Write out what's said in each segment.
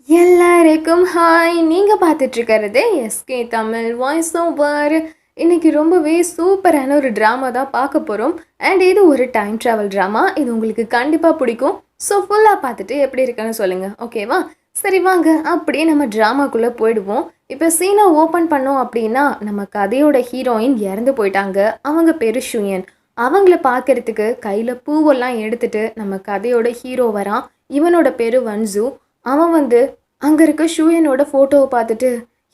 எல்லாருக்கும் ஹாய். நீங்கள் பார்த்துட்ருக்கிறது SK Tamil voice over. இன்றைக்கி ரொம்பவே சூப்பரான ஒரு ட்ராமா தான் பார்க்க போகிறோம். அண்ட் இது ஒரு டைம் ட்ராவல் ட்ராமா. இது உங்களுக்கு கண்டிப்பாக பிடிக்கும். ஸோ ஃபுல்லாக பார்த்துட்டு எப்படி இருக்குன்னு சொல்லுங்கள், ஓகேவா? சரி வாங்க அப்படியே நம்ம ட்ராமாக்குள்ளே போயிடுவோம். இப்போ சீனை ஓப்பன் பண்ணோம் அப்படின்னா நம்ம கதையோட ஹீரோயின் இறந்து போயிட்டாங்க. அவங்க பேர் ஷுயன். அவங்கள பார்க்கறதுக்கு கையில் பூவெல்லாம் எடுத்துட்டு நம்ம கதையோட ஹீரோ வரான். இவனோட பேர் வன்சு. அவன் வந்து அங்கே இருக்க ஷூயனோட ஃபோட்டோவை பார்த்துட்டு,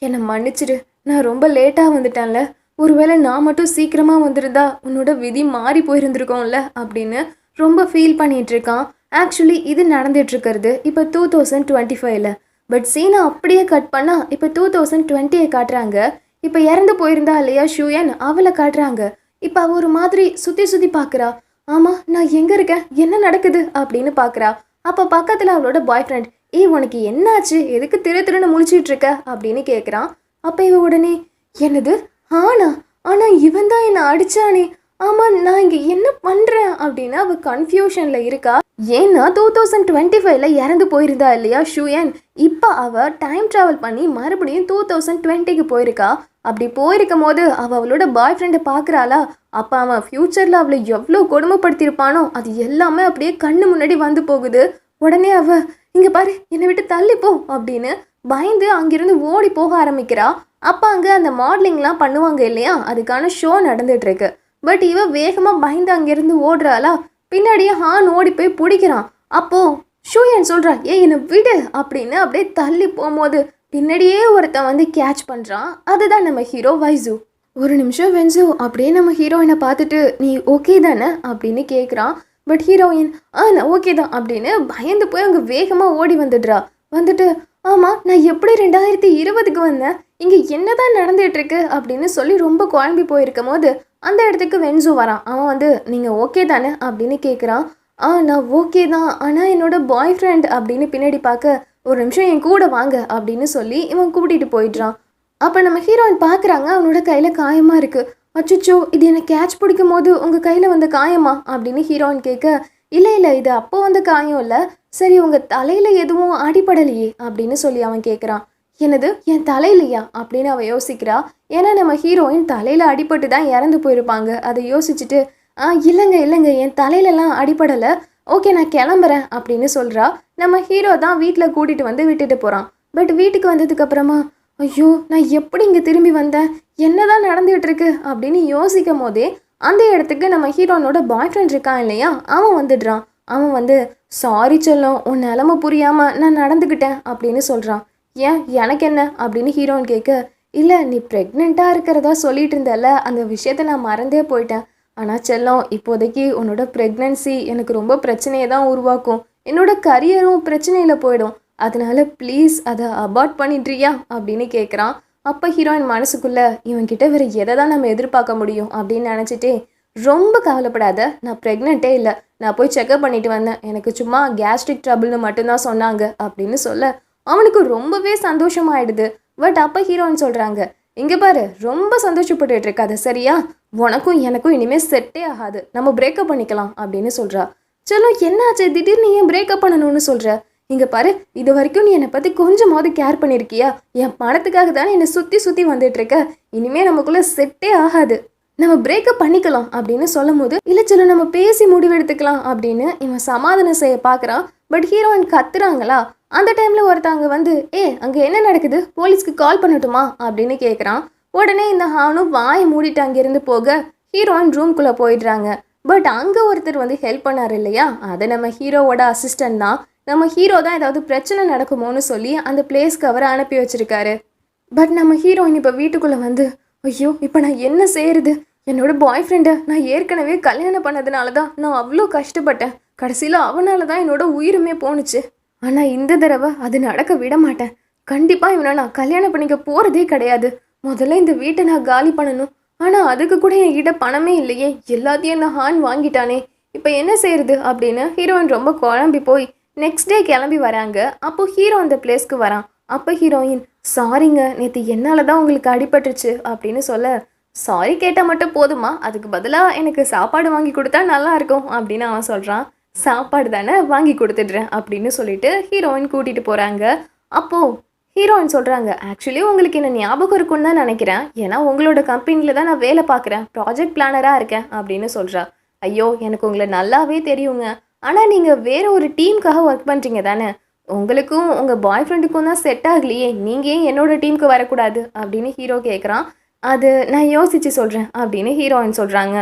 என்னை மன்னிச்சிடு, நான் ரொம்ப லேட்டாக வந்துட்டேன்ல, ஒருவேளை நான் மட்டும் சீக்கிரமாக வந்திருந்தா உன்னோட விதி மாறி போயிருந்துருக்கோம்ல அப்படின்னு ரொம்ப ஃபீல் பண்ணிகிட்டு இருக்கான். ஆக்சுவலி இது நடந்துகிட்ருக்கிறது இப்போ 2025ல். பட் சீனை அப்படியே கட் பண்ணால் இப்போ 2020 காட்டுறாங்க. இப்போ இறந்து போயிருந்தா இல்லையா ஷூயன், அவளை காட்டுறாங்க. இப்போ அவள் ஒரு மாதிரி சுற்றி சுற்றி பார்க்குறா. ஆமாம், நான் எங்கே இருக்கேன், என்ன நடக்குது அப்படின்னு பார்க்குறா. அப்போ பக்கத்தில் அவளோட பாய் ஃப்ரெண்ட், உனக்கு என்னாச்சு, எதுக்கு திருன்னு முழிச்சிட்டு இருக்க அப்படின்னு கேட்குறான். அப்போ இவ உடனே, என்னது ஆனா ஆனால் இவன் தான் என்னை அடித்தானே, ஆமாம் நான் இங்கே என்ன பண்ணுறேன் அப்படின்னு அவள் கன்ஃபியூஷனில் இருக்கா. ஏன்னா 2025ல் இறந்து போயிருந்தா இல்லையா ஷூயன், இப்போ அவள் டைம் ட்ராவல் பண்ணி மறுபடியும் 2020க்கு போயிருக்கா. அப்படி போயிருக்கும் போது அவளோட பாய் ஃப்ரெண்டை பார்க்குறாளா. அப்போ அவன் ஃப்யூச்சரில் அவளை எவ்வளோ கொடுமைப்படுத்தியிருப்பானோ அது எல்லாமே அப்படியே கண்ணு முன்னாடி வந்து போகுது. உடனே அவள், இங்கே பாரு, என்னை விட்டு தள்ளிப்போ அப்படின்னு பயந்து அங்கிருந்து ஓடி போக ஆரம்பிக்கிறா. அப்போ அங்கே அந்த மாடலிங்லாம் பண்ணுவாங்க இல்லையா, அதுக்கான ஷோ நடந்துகிட்ருக்கு. பட் இவ வேகமாக பயந்து அங்கேருந்து ஓடுறாளா. பின்னாடியே ஹான் ஓடி போய் பிடிக்கிறான். அப்போது ஷூயன் சொல்கிறா, என்னை விடு அப்படின்னு அப்படியே தள்ளி போகும்போது பின்னாடியே ஒருத்தன் வந்து கேட்ச் பண்ணுறான். அதுதான் நம்ம ஹீரோ வைசு. ஒரு நிமிஷம் வென்சு அப்படியே நம்ம ஹீரோயினை பார்த்துட்டு, நீ ஓகே தானே அப்படின்னு கேட்குறான். பட் ஹீரோயின், நான் ஓகே தான் அப்படின்னு பயந்து போய் அங்கே வேகமாக ஓடி வந்துடுறா. வந்துட்டு, ஆமாம் நான் எப்படி 2020க்கு வந்தேன், இங்கே என்ன தான் நடந்துகிட்ருக்கு அப்படின்னு சொல்லி ரொம்ப குழம்பி போயிருக்கும் போது அந்த இடத்துக்கு வென்சு வரான். அவன் வந்து, நீங்கள் ஓகே தானே அப்படின்னு கேட்குறான். நான் ஓகே தான், ஆனால் என்னோட பாய் ஃப்ரெண்ட் அப்படின்னு பின்னாடி பார்க்க, ஒரு நிமிஷம் என் கூட வாங்க அப்படின்னு சொல்லி இவன் கூட்டிகிட்டு போயிடுறான். அப்போ நம்ம ஹீரோயின் பார்க்குறாங்க, அவனோட கையில் காயமாக இருக்குது. அச்சுச்சோ, இது என்னை கேட்ச் பிடிக்கும் போது உங்கள் கையில் வந்த காயமா அப்படின்னு ஹீரோயின் கேட்க, இல்லை இது அப்போ வந்த காயம் இல்லை, சரி உங்கள் தலையில் எதுவும் அடிப்படலையே அப்படின்னு சொல்லி அவன் கேட்குறான். என்னது, என் தலையிலையா அப்படின்னு அவன் யோசிக்கிறா. ஏன்னா நம்ம ஹீரோயின் தலையில் அடிபட்டு தான் இறந்து போயிருப்பாங்க. அதை யோசிச்சுட்டு, இல்லைங்க என் தலையிலலாம் அடிப்படலை, ஓகே நான் கிளம்புறேன் அப்படின்னு சொல்கிறா. நம்ம ஹீரோ தான் வீட்டில் கூட்டிகிட்டு வந்து விட்டுட்டு போகிறான். பட் வீட்டுக்கு வந்ததுக்கப்புறமா, ஐயோ நான் எப்படி இங்கே திரும்பி வந்தேன், என்னதான் நடந்துகிட்டு இருக்கு அப்படின்னு யோசிக்கும் போதே அந்த இடத்துக்கு நம்ம ஹீரோனோட பாய் ஃப்ரெண்ட் இருக்கான் இல்லையா, அவன் வந்துடுறான். அவன் வந்து, சாரி சொல்லும், உன் நிலமை புரியாமல் நான் நடந்துக்கிட்டேன் அப்படின்னு சொல்கிறான். ஏன், எனக்கு என்ன அப்படின்னு ஹீரோன் கேட்க, இல்லை நீ ப்ரெக்னெண்ட்டாக இருக்கிறதா சொல்லிட்டு இருந்தல, அந்த விஷயத்தை நான் மறந்தே போயிட்டேன். ஆனால் செல்லம், இப்போதைக்கு உன்னோட ப்ரெக்னன்சி எனக்கு ரொம்ப பிரச்சனையை தான் உருவாக்கும், என்னோட கரியரும் பிரச்சனையில் போயிடும், அதனால ப்ளீஸ் அதை அபார்ட் பண்ணிடுறியா அப்படின்னு கேட்குறான். அப்போ ஹீரோயின் மனசுக்குள்ளே, இவன்கிட்ட வேறு எதை தான் நம்ம எதிர்பார்க்க முடியும் அப்படின்னு நினச்சிட்டே, ரொம்ப கவலைப்படாத, நான் ப்ரெக்னெண்ட்டே இல்லை, நான் போய் செக்அப் பண்ணிட்டு வந்தேன், எனக்கு சும்மா கேஸ்ட்ரிக் ட்ரபிள்னு மட்டும்தான் சொன்னாங்க அப்படின்னு சொல்ல அவனுக்கு ரொம்பவே சந்தோஷமாயிடுது. பட் அப்போ ஹீரோயின் சொல்கிறாங்க, இங்கே பாரு, ரொம்ப சந்தோஷப்பட்டுட்டு இருக்காது சரியா, உனக்கும் எனக்கும் இனிமேல் செட்டே ஆகாது, நம்ம பிரேக்கப் பண்ணிக்கலாம் அப்படின்னு சொல்கிறா. சலோ, என்னாச்சு திடீர்னு ஏன் பிரேக்கப் பண்ணணும்னு சொல்கிற, இங்கே பாரு, இது வரைக்கும் நீ என்னை பற்றி கொஞ்சமாவது கேர் பண்ணியிருக்கியா, என் பணத்துக்காக தானே என்னை சுற்றி சுற்றி வந்துட்டுருக்க, இனிமேல் நமக்குள்ளே செட்டே ஆகாது, நம்ம பிரேக்கப் பண்ணிக்கலாம் அப்படின்னு சொல்லும் போது, இல்லை சொல்ல நம்ம பேசி முடிவெடுத்துக்கலாம் அப்படின்னு இவன் சமாதானம் செய்ய பார்க்குறான். பட் ஹீரோயின் கத்துறாங்களா. அந்த டைமில் ஒருத்தவங்க வந்து, அங்கே என்ன நடக்குது, போலீஸ்க்கு கால் பண்ணட்டுமா அப்படின்னு கேட்குறான். உடனே இந்த ஹானும் வாயை மூடிட்டு அங்கேருந்து போக ஹீரோயின் ரூம்குள்ளே போயிடுறாங்க. பட் அங்கே ஒருத்தர் வந்து ஹெல்ப் பண்ணார் இல்லையா, அதை நம்ம ஹீரோவோட அசிஸ்டன்ட் தான். நம்ம ஹீரோ தான் ஏதாவது பிரச்சனை நடக்குமோன்னு சொல்லி அந்த பிளேஸ்க்கு அவரை அனுப்பி வச்சிருக்காரு. பட் நம்ம ஹீரோயின் இப்போ வீட்டுக்குள்ளே வந்து, ஐயோ இப்போ நான் என்ன செய்யறது, என்னோட பாய் ஃப்ரெண்டை நான் ஏற்கனவே கல்யாணம் பண்ணதுனால தான் நான் அவ்வளோ கஷ்டப்பட்டேன், கடைசியில் அவனால தான் என்னோட உயிருமே போணுச்சு, ஆனால் இந்த தடவை அது நடக்க விட மாட்டேன், கண்டிப்பாக இவனை நான் கல்யாணம் பண்ணிக்க போகிறதே கிடையாது, முதல்ல இந்த வீட்டை நான் காலி பண்ணணும், ஆனால் அதுக்கு கூட என்கிட்ட பணமே இல்லையே, எல்லாத்தையும் நான் ஹான் வாங்கிட்டானே, இப்போ என்ன செய்யறது அப்படின்னு ஹீரோயின் ரொம்ப குழம்பி போய் நெக்ஸ்ட் டே கிளம்பி வராங்க. அப்போது ஹீரோ அந்த பிளேஸ்க்கு வரான். அப்போ ஹீரோயின், சாரிங்க நேற்று என்னால் தான் உங்களுக்கு அடிபட்டுருச்சு அப்படின்னு சொல்ல, சாரி கேட்டால் மட்டும் போதுமா, அதுக்கு பதிலாக எனக்கு சாப்பாடு வாங்கி கொடுத்தா நல்லா இருக்கும் அப்படின்னு அவன் சொல்கிறான். சாப்பாடு தானே வாங்கி கொடுத்துட்றேன் அப்படின்னு சொல்லிட்டு ஹீரோயின் கூட்டிகிட்டு போகிறாங்க. அப்போது ஹீரோயின் சொல்கிறாங்க, ஆக்சுவலி உங்களுக்கு என்ன ஞாபகம் இருக்குன்னு தான் நினைக்கிறேன். ஏன்னா உங்களோட கம்பெனியில் தான் நான் வேலை பார்க்குறேன், ப்ராஜெக்ட் பிளானராக இருக்கேன் அப்படின்னு சொல்கிறா. ஐயோ, எனக்கு உங்களை நல்லாவே தெரியுங்க. ஆனால் நீங்கள் வேறு ஒரு டீமுக்காக ஒர்க் பண்ணுறீங்க தானே, உங்களுக்கும் உங்கள் பாய் ஃப்ரெண்டுக்கும் தான் செட் ஆகலையே, நீங்கள் ஏன் என்னோட டீமுக்கு வரக்கூடாது அப்படின்னு ஹீரோ கேட்குறான். அது நான் யோசித்து சொல்கிறேன் அப்படின்னு ஹீரோயின் சொல்கிறாங்க.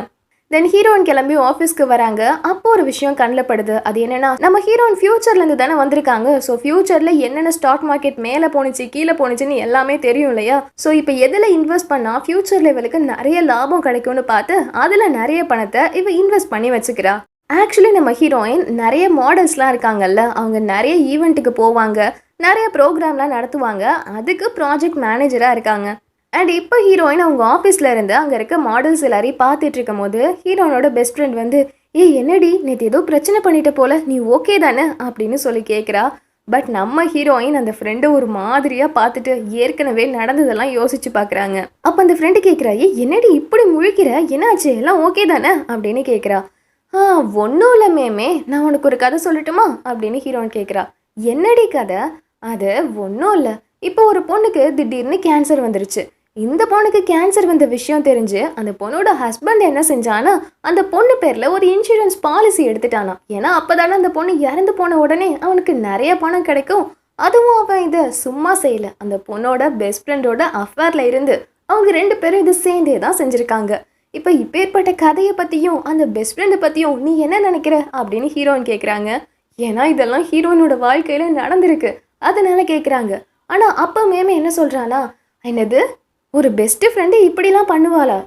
தென் ஹீரோயின் கிளம்பி ஆஃபீஸ்க்கு வராங்க. அப்போ ஒரு விஷயம் கண்ணில் படுது. அது என்னென்னா, நம்ம ஹீரோயின் ஃப்யூச்சர்லேருந்து தானே வந்திருக்காங்க. ஸோ ஃப்யூச்சரில் என்னென்ன ஸ்டாக் மார்க்கெட் மேலே போணுச்சு கீழே போணுச்சுன்னு எல்லாமே தெரியும் இல்லையா. ஸோ இப்போ எதில் இன்வெஸ்ட் பண்ணால் ஃப்யூச்சர் லெவலுக்கு நிறைய லாபம் கிடைக்கும்னு பார்த்து அதில் நிறைய பணத்தை இவ இன்வெஸ்ட் பண்ணி வச்சுக்கிறா. ஆக்சுவலி நம்ம ஹீரோயின் நிறைய மாடல்ஸ்லாம் இருக்காங்கல்ல, அவங்க நிறைய ஈவெண்ட்டுக்கு போவாங்க, நிறைய ப்ரோக்ராம்லாம் நடத்துவாங்க, அதுக்கு ப்ராஜெக்ட் மேனேஜராக இருக்காங்க. அண்ட் இப்போ ஹீரோயின் அவங்க ஆஃபீஸில் இருந்து அங்கே இருக்க மாடல்ஸ் எல்லாரையும் பார்த்துட்டு இருக்கும் போது ஹீரோயினோட பெஸ்ட் ஃப்ரெண்ட் வந்து, என்னடி நேற்று ஏதோ பிரச்சனை பண்ணிட்ட போல, நீ ஓகே தானே அப்படின்னு சொல்லி கேட்குறா. பட் நம்ம ஹீரோயின் அந்த ஃப்ரெண்டை ஒரு மாதிரியாக பார்த்துட்டு ஏற்கனவே நடந்ததெல்லாம் யோசிச்சு பார்க்குறாங்க. அப்போ அந்த ஃப்ரெண்டு கேட்குறா, என்னடி இப்படி முழிக்கிற, என்னாச்சு, எல்லாம் ஓகே தானே அப்படின்னு கேட்குறா. ஒன்றும் இல்லை மேமே, நான் உனக்கு ஒரு கதை சொல்லட்டுமா அப்படின்னு ஹீரோயின் கேட்குறா. என்னடி கதை? அது ஒன்றும் இல்லை, இப்போ ஒரு பொண்ணுக்கு திடீர்னு கேன்சர் வந்துருச்சு. இந்த பொண்ணுக்கு கேன்சர் வந்த விஷயம் தெரிஞ்சு அந்த பொண்ணோட ஹஸ்பண்ட் என்ன செஞ்சானா, அந்த பொண்ணு பேரில் ஒரு இன்சூரன்ஸ் பாலிசி எடுத்துட்டானா. ஏன்னா அப்போ தானே அந்த பொண்ணு இறந்து போன உடனே அவனுக்கு நிறைய பணம் கிடைக்கும். அதுவும் அவன் இதை சும்மா செய்யலை, அந்த பொண்ணோட பெஸ்ட் ஃப்ரெண்டோட அஃபேரில் இருந்து அவங்க 2 பேரும் இதை சேர்ந்தே தான் செஞ்சுருக்காங்க. இப்போ இப்பேற்பட்ட கதையை பற்றியும் அந்த பெஸ்ட் ஃப்ரெண்டை பற்றியும் நீ என்ன நினைக்கிற அப்படின்னு ஹீரோயின் கேட்குறாங்க. ஏன்னா இதெல்லாம் ஹீரோயினோட வாழ்க்கையில் நடந்திருக்கு, அதனால கேட்குறாங்க. ஆனால் அப்போ மேமே என்ன சொல்கிறானா, என்னது ஒரு பெஸ்ட்டு ஃப்ரெண்டு இப்படிலாம் பண்ணுவாளா?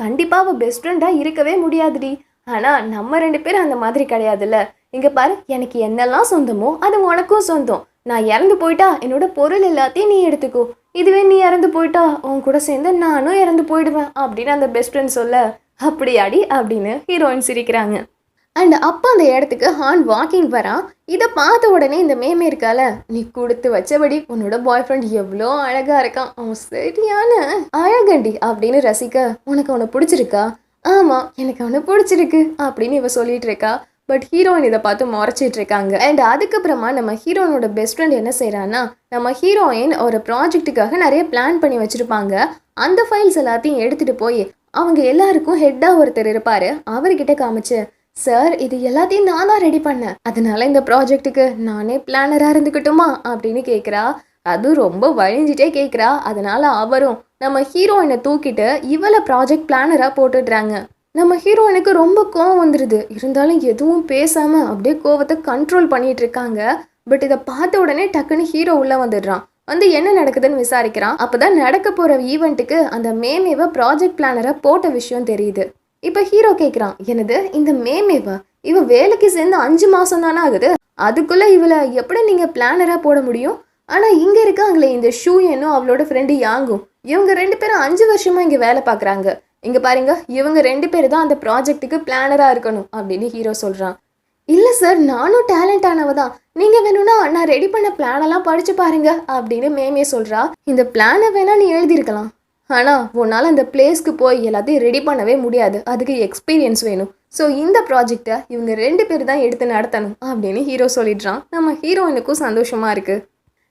கண்டிப்பாக அவள் பெஸ்ட் ஃப்ரெண்டாக இருக்கவே முடியாதுடி. ஆனால் நம்ம 2 பேரும் அந்த மாதிரி கிடையாதுல்ல. இங்கே பாரு, எனக்கு என்னெல்லாம் சொந்தமோ அது உனக்கும் சொந்தம். நான் இறந்து போயிட்டா என்னோட பொருள் எல்லாத்தையும் நீ எடுத்துக்கோ, இதுவே நீ இறந்து போயிட்டா உன் கூட சேர்ந்து நானும் இறந்து போயிடுவேன் அப்படின்னு அந்த பெஸ்ட் ஃப்ரெண்ட் சொல்ல, அப்படியாடி அப்படின்னு ஹீரோயின் சிரிக்கிறாங்க. அண்ட் அப்போ அந்த இடத்துக்கு ஹான் வாக்கிங் வரான். இதை பார்த்த உடனே இந்த மேமே இருக்கால, நீ கொடுத்து வச்சபடி உன்னோட பாய் ஃப்ரெண்ட் எவ்வளோ அழகாக இருக்கான், அவன் சரியான அழகண்டி அப்படின்னு ரசிக்க, உனக்கு அவனை பிடிச்சிருக்கா? ஆமாம், எனக்கு அவனை பிடிச்சிருக்கு அப்படின்னு இவ சொல்லிட்டு இருக்கா. பட் ஹீரோயின் இதை பார்த்து முறைச்சிட்டு இருக்காங்க. அண்ட் அதுக்கப்புறமா நம்ம ஹீரோயினோட பெஸ்ட் ஃப்ரெண்ட் என்ன செய்கிறான்னா, நம்ம ஹீரோயின் ஒரு ப்ராஜெக்ட்டுக்காக நிறைய பிளான் பண்ணி வச்சுருப்பாங்க. அந்த ஃபைல்ஸ் எல்லாத்தையும் எடுத்துகிட்டு போய் அவங்க எல்லாருக்கும் ஹெட்டாக ஒருத்தர் இருப்பார், அவர்கிட்ட காமிச்சு, சார் இது எல்லாத்தையும் நான் தான் ரெடி பண்ணேன், அதனால இந்த ப்ராஜெக்ட்டுக்கு நானே பிளானராக இருந்துக்கிட்டுமா அப்படின்னு கேட்குறா. அதுவும் ரொம்ப வழிஞ்சிட்டே கேட்குறா. அதனால அவரும் நம்ம ஹீரோயினை தூக்கிட்டு இவளை ப்ராஜெக்ட் பிளானராக போட்டுடுறாங்க. நம்ம ஹீரோயினுக்கு ரொம்ப கோவம் வந்துடுது. இருந்தாலும் எதுவும் பேசாமல் அப்படியே கோவத்தை கண்ட்ரோல் பண்ணிட்டு இருக்காங்க. பட் இதை பார்த்த உடனே டக்குன்னு ஹீரோ உள்ளே வந்துடுறான். வந்து என்ன நடக்குதுன்னு விசாரிக்கிறான். அப்போ தான் நடக்க போகிற ஈவெண்ட்டுக்கு அந்த மேமேவை ப்ராஜெக்ட் பிளானராக போட்ட விஷயம் தெரியுது. இப்போ ஹீரோ கேட்குறான், என்னது இந்த மேமேவா? இவ வேலைக்கு சேர்ந்து 5 மாதம் தானே ஆகுது, அதுக்குள்ளே இவளை எப்படி நீங்கள் பிளானராக போட முடியும்? ஆனால் இங்கே இருக்காங்களே இந்த ஷூயனும் அவளோட ஃப்ரெண்டு யாங்கும், இவங்க 2 பேரும் 5 வருஷமாக இங்கே வேலை பார்க்குறாங்க. இங்கே பாருங்க, இவங்க 2 பேர் தான் அந்த ப்ராஜெக்ட்டுக்கு பிளானராக இருக்கணும் அப்படின்னு ஹீரோ சொல்கிறான். இல்லை சார், நானும் டேலண்ட் ஆனவ தான், நீங்கள் வேணும்னா நான் ரெடி பண்ண பிளானெல்லாம் படித்து பாருங்க அப்படின்னு மேமே சொல்கிறா. இந்த பிளானை வேணா நீ எழுதியிருக்கலாம், ஆனால் உன்னால் அந்த பிளேஸ்க்கு போய் எல்லாத்தையும் ரெடி பண்ணவே முடியாது, அதுக்கு எக்ஸ்பீரியன்ஸ் வேணும். ஸோ இந்த ப்ராஜெக்டை இவங்க 2 பேர் தான் எடுத்து நடத்தணும் அப்படின்னு ஹீரோ சொல்லிடுறான். நம்ம ஹீரோயினுக்கும் சந்தோஷமாக இருக்குது.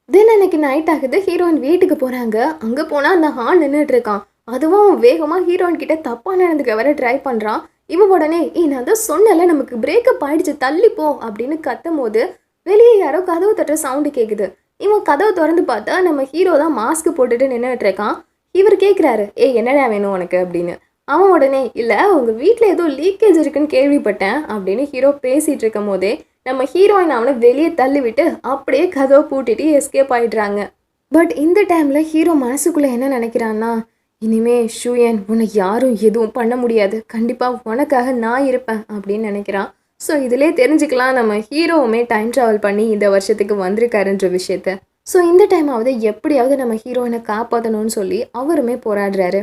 தென் அன்னைக்கு நைட் ஆகுது. ஹீரோயின் வீட்டுக்கு போகிறாங்க. அங்கே போனால் அந்த ஹான் நின்றுட்டு இருக்கான். அதுவும் வேகமாக ஹீரோயின் கிட்ட தப்பாக நடந்துக்க வர ட்ரை பண்ணுறான். இவன் உடனே நான் தான் சொன்னல நமக்கு பிரேக்கப் ஆகிடுச்சு தள்ளிப்போ அப்படின்னு கத்தும் போது வெளியே யாரோ கதவு தட்டுற சவுண்டு கேட்குது. இவன் கதவை திறந்து பார்த்தா நம்ம ஹீரோ தான் மாஸ்க் போட்டுட்டு நின்றுட்டு இருக்கான். இவர் கேட்குறாரு, என்னடா வேணும் உனக்கு அப்படின்னு. அவன் உடனே, இல்லை உங்கள் வீட்டில் ஏதோ லீக்கேஜ் இருக்குன்னு கேள்விப்பட்டேன் அப்படின்னு ஹீரோ பேசிகிட்டு இருக்கும் போதே நம்ம ஹீரோயின் அவனை வெளியே தள்ளி விட்டு அப்படியே கதவை பூட்டிட்டு எஸ்கேப் ஆகிடுறாங்க. பட் இந்த டைமில் ஹீரோ மனசுக்குள்ளே என்ன நினைக்கிறான்னா, இனிமே ஷூயன் உன்னை யாரும் எதுவும் பண்ண முடியாது, கண்டிப்பாக உனக்காக நான் இருப்பேன் அப்படின்னு நினைக்கிறான். ஸோ இதிலே தெரிஞ்சுக்கலாம் நம்ம ஹீரோவுமே டைம் ட்ராவல் பண்ணி இந்த வருஷத்துக்கு வந்திருக்காருன்ற விஷயத்த. ஸோ இந்த டைமாவது எப்படியாவது நம்ம ஹீரோயினை காப்பாற்றணும்னு சொல்லி அவருமே போராடுறாரு.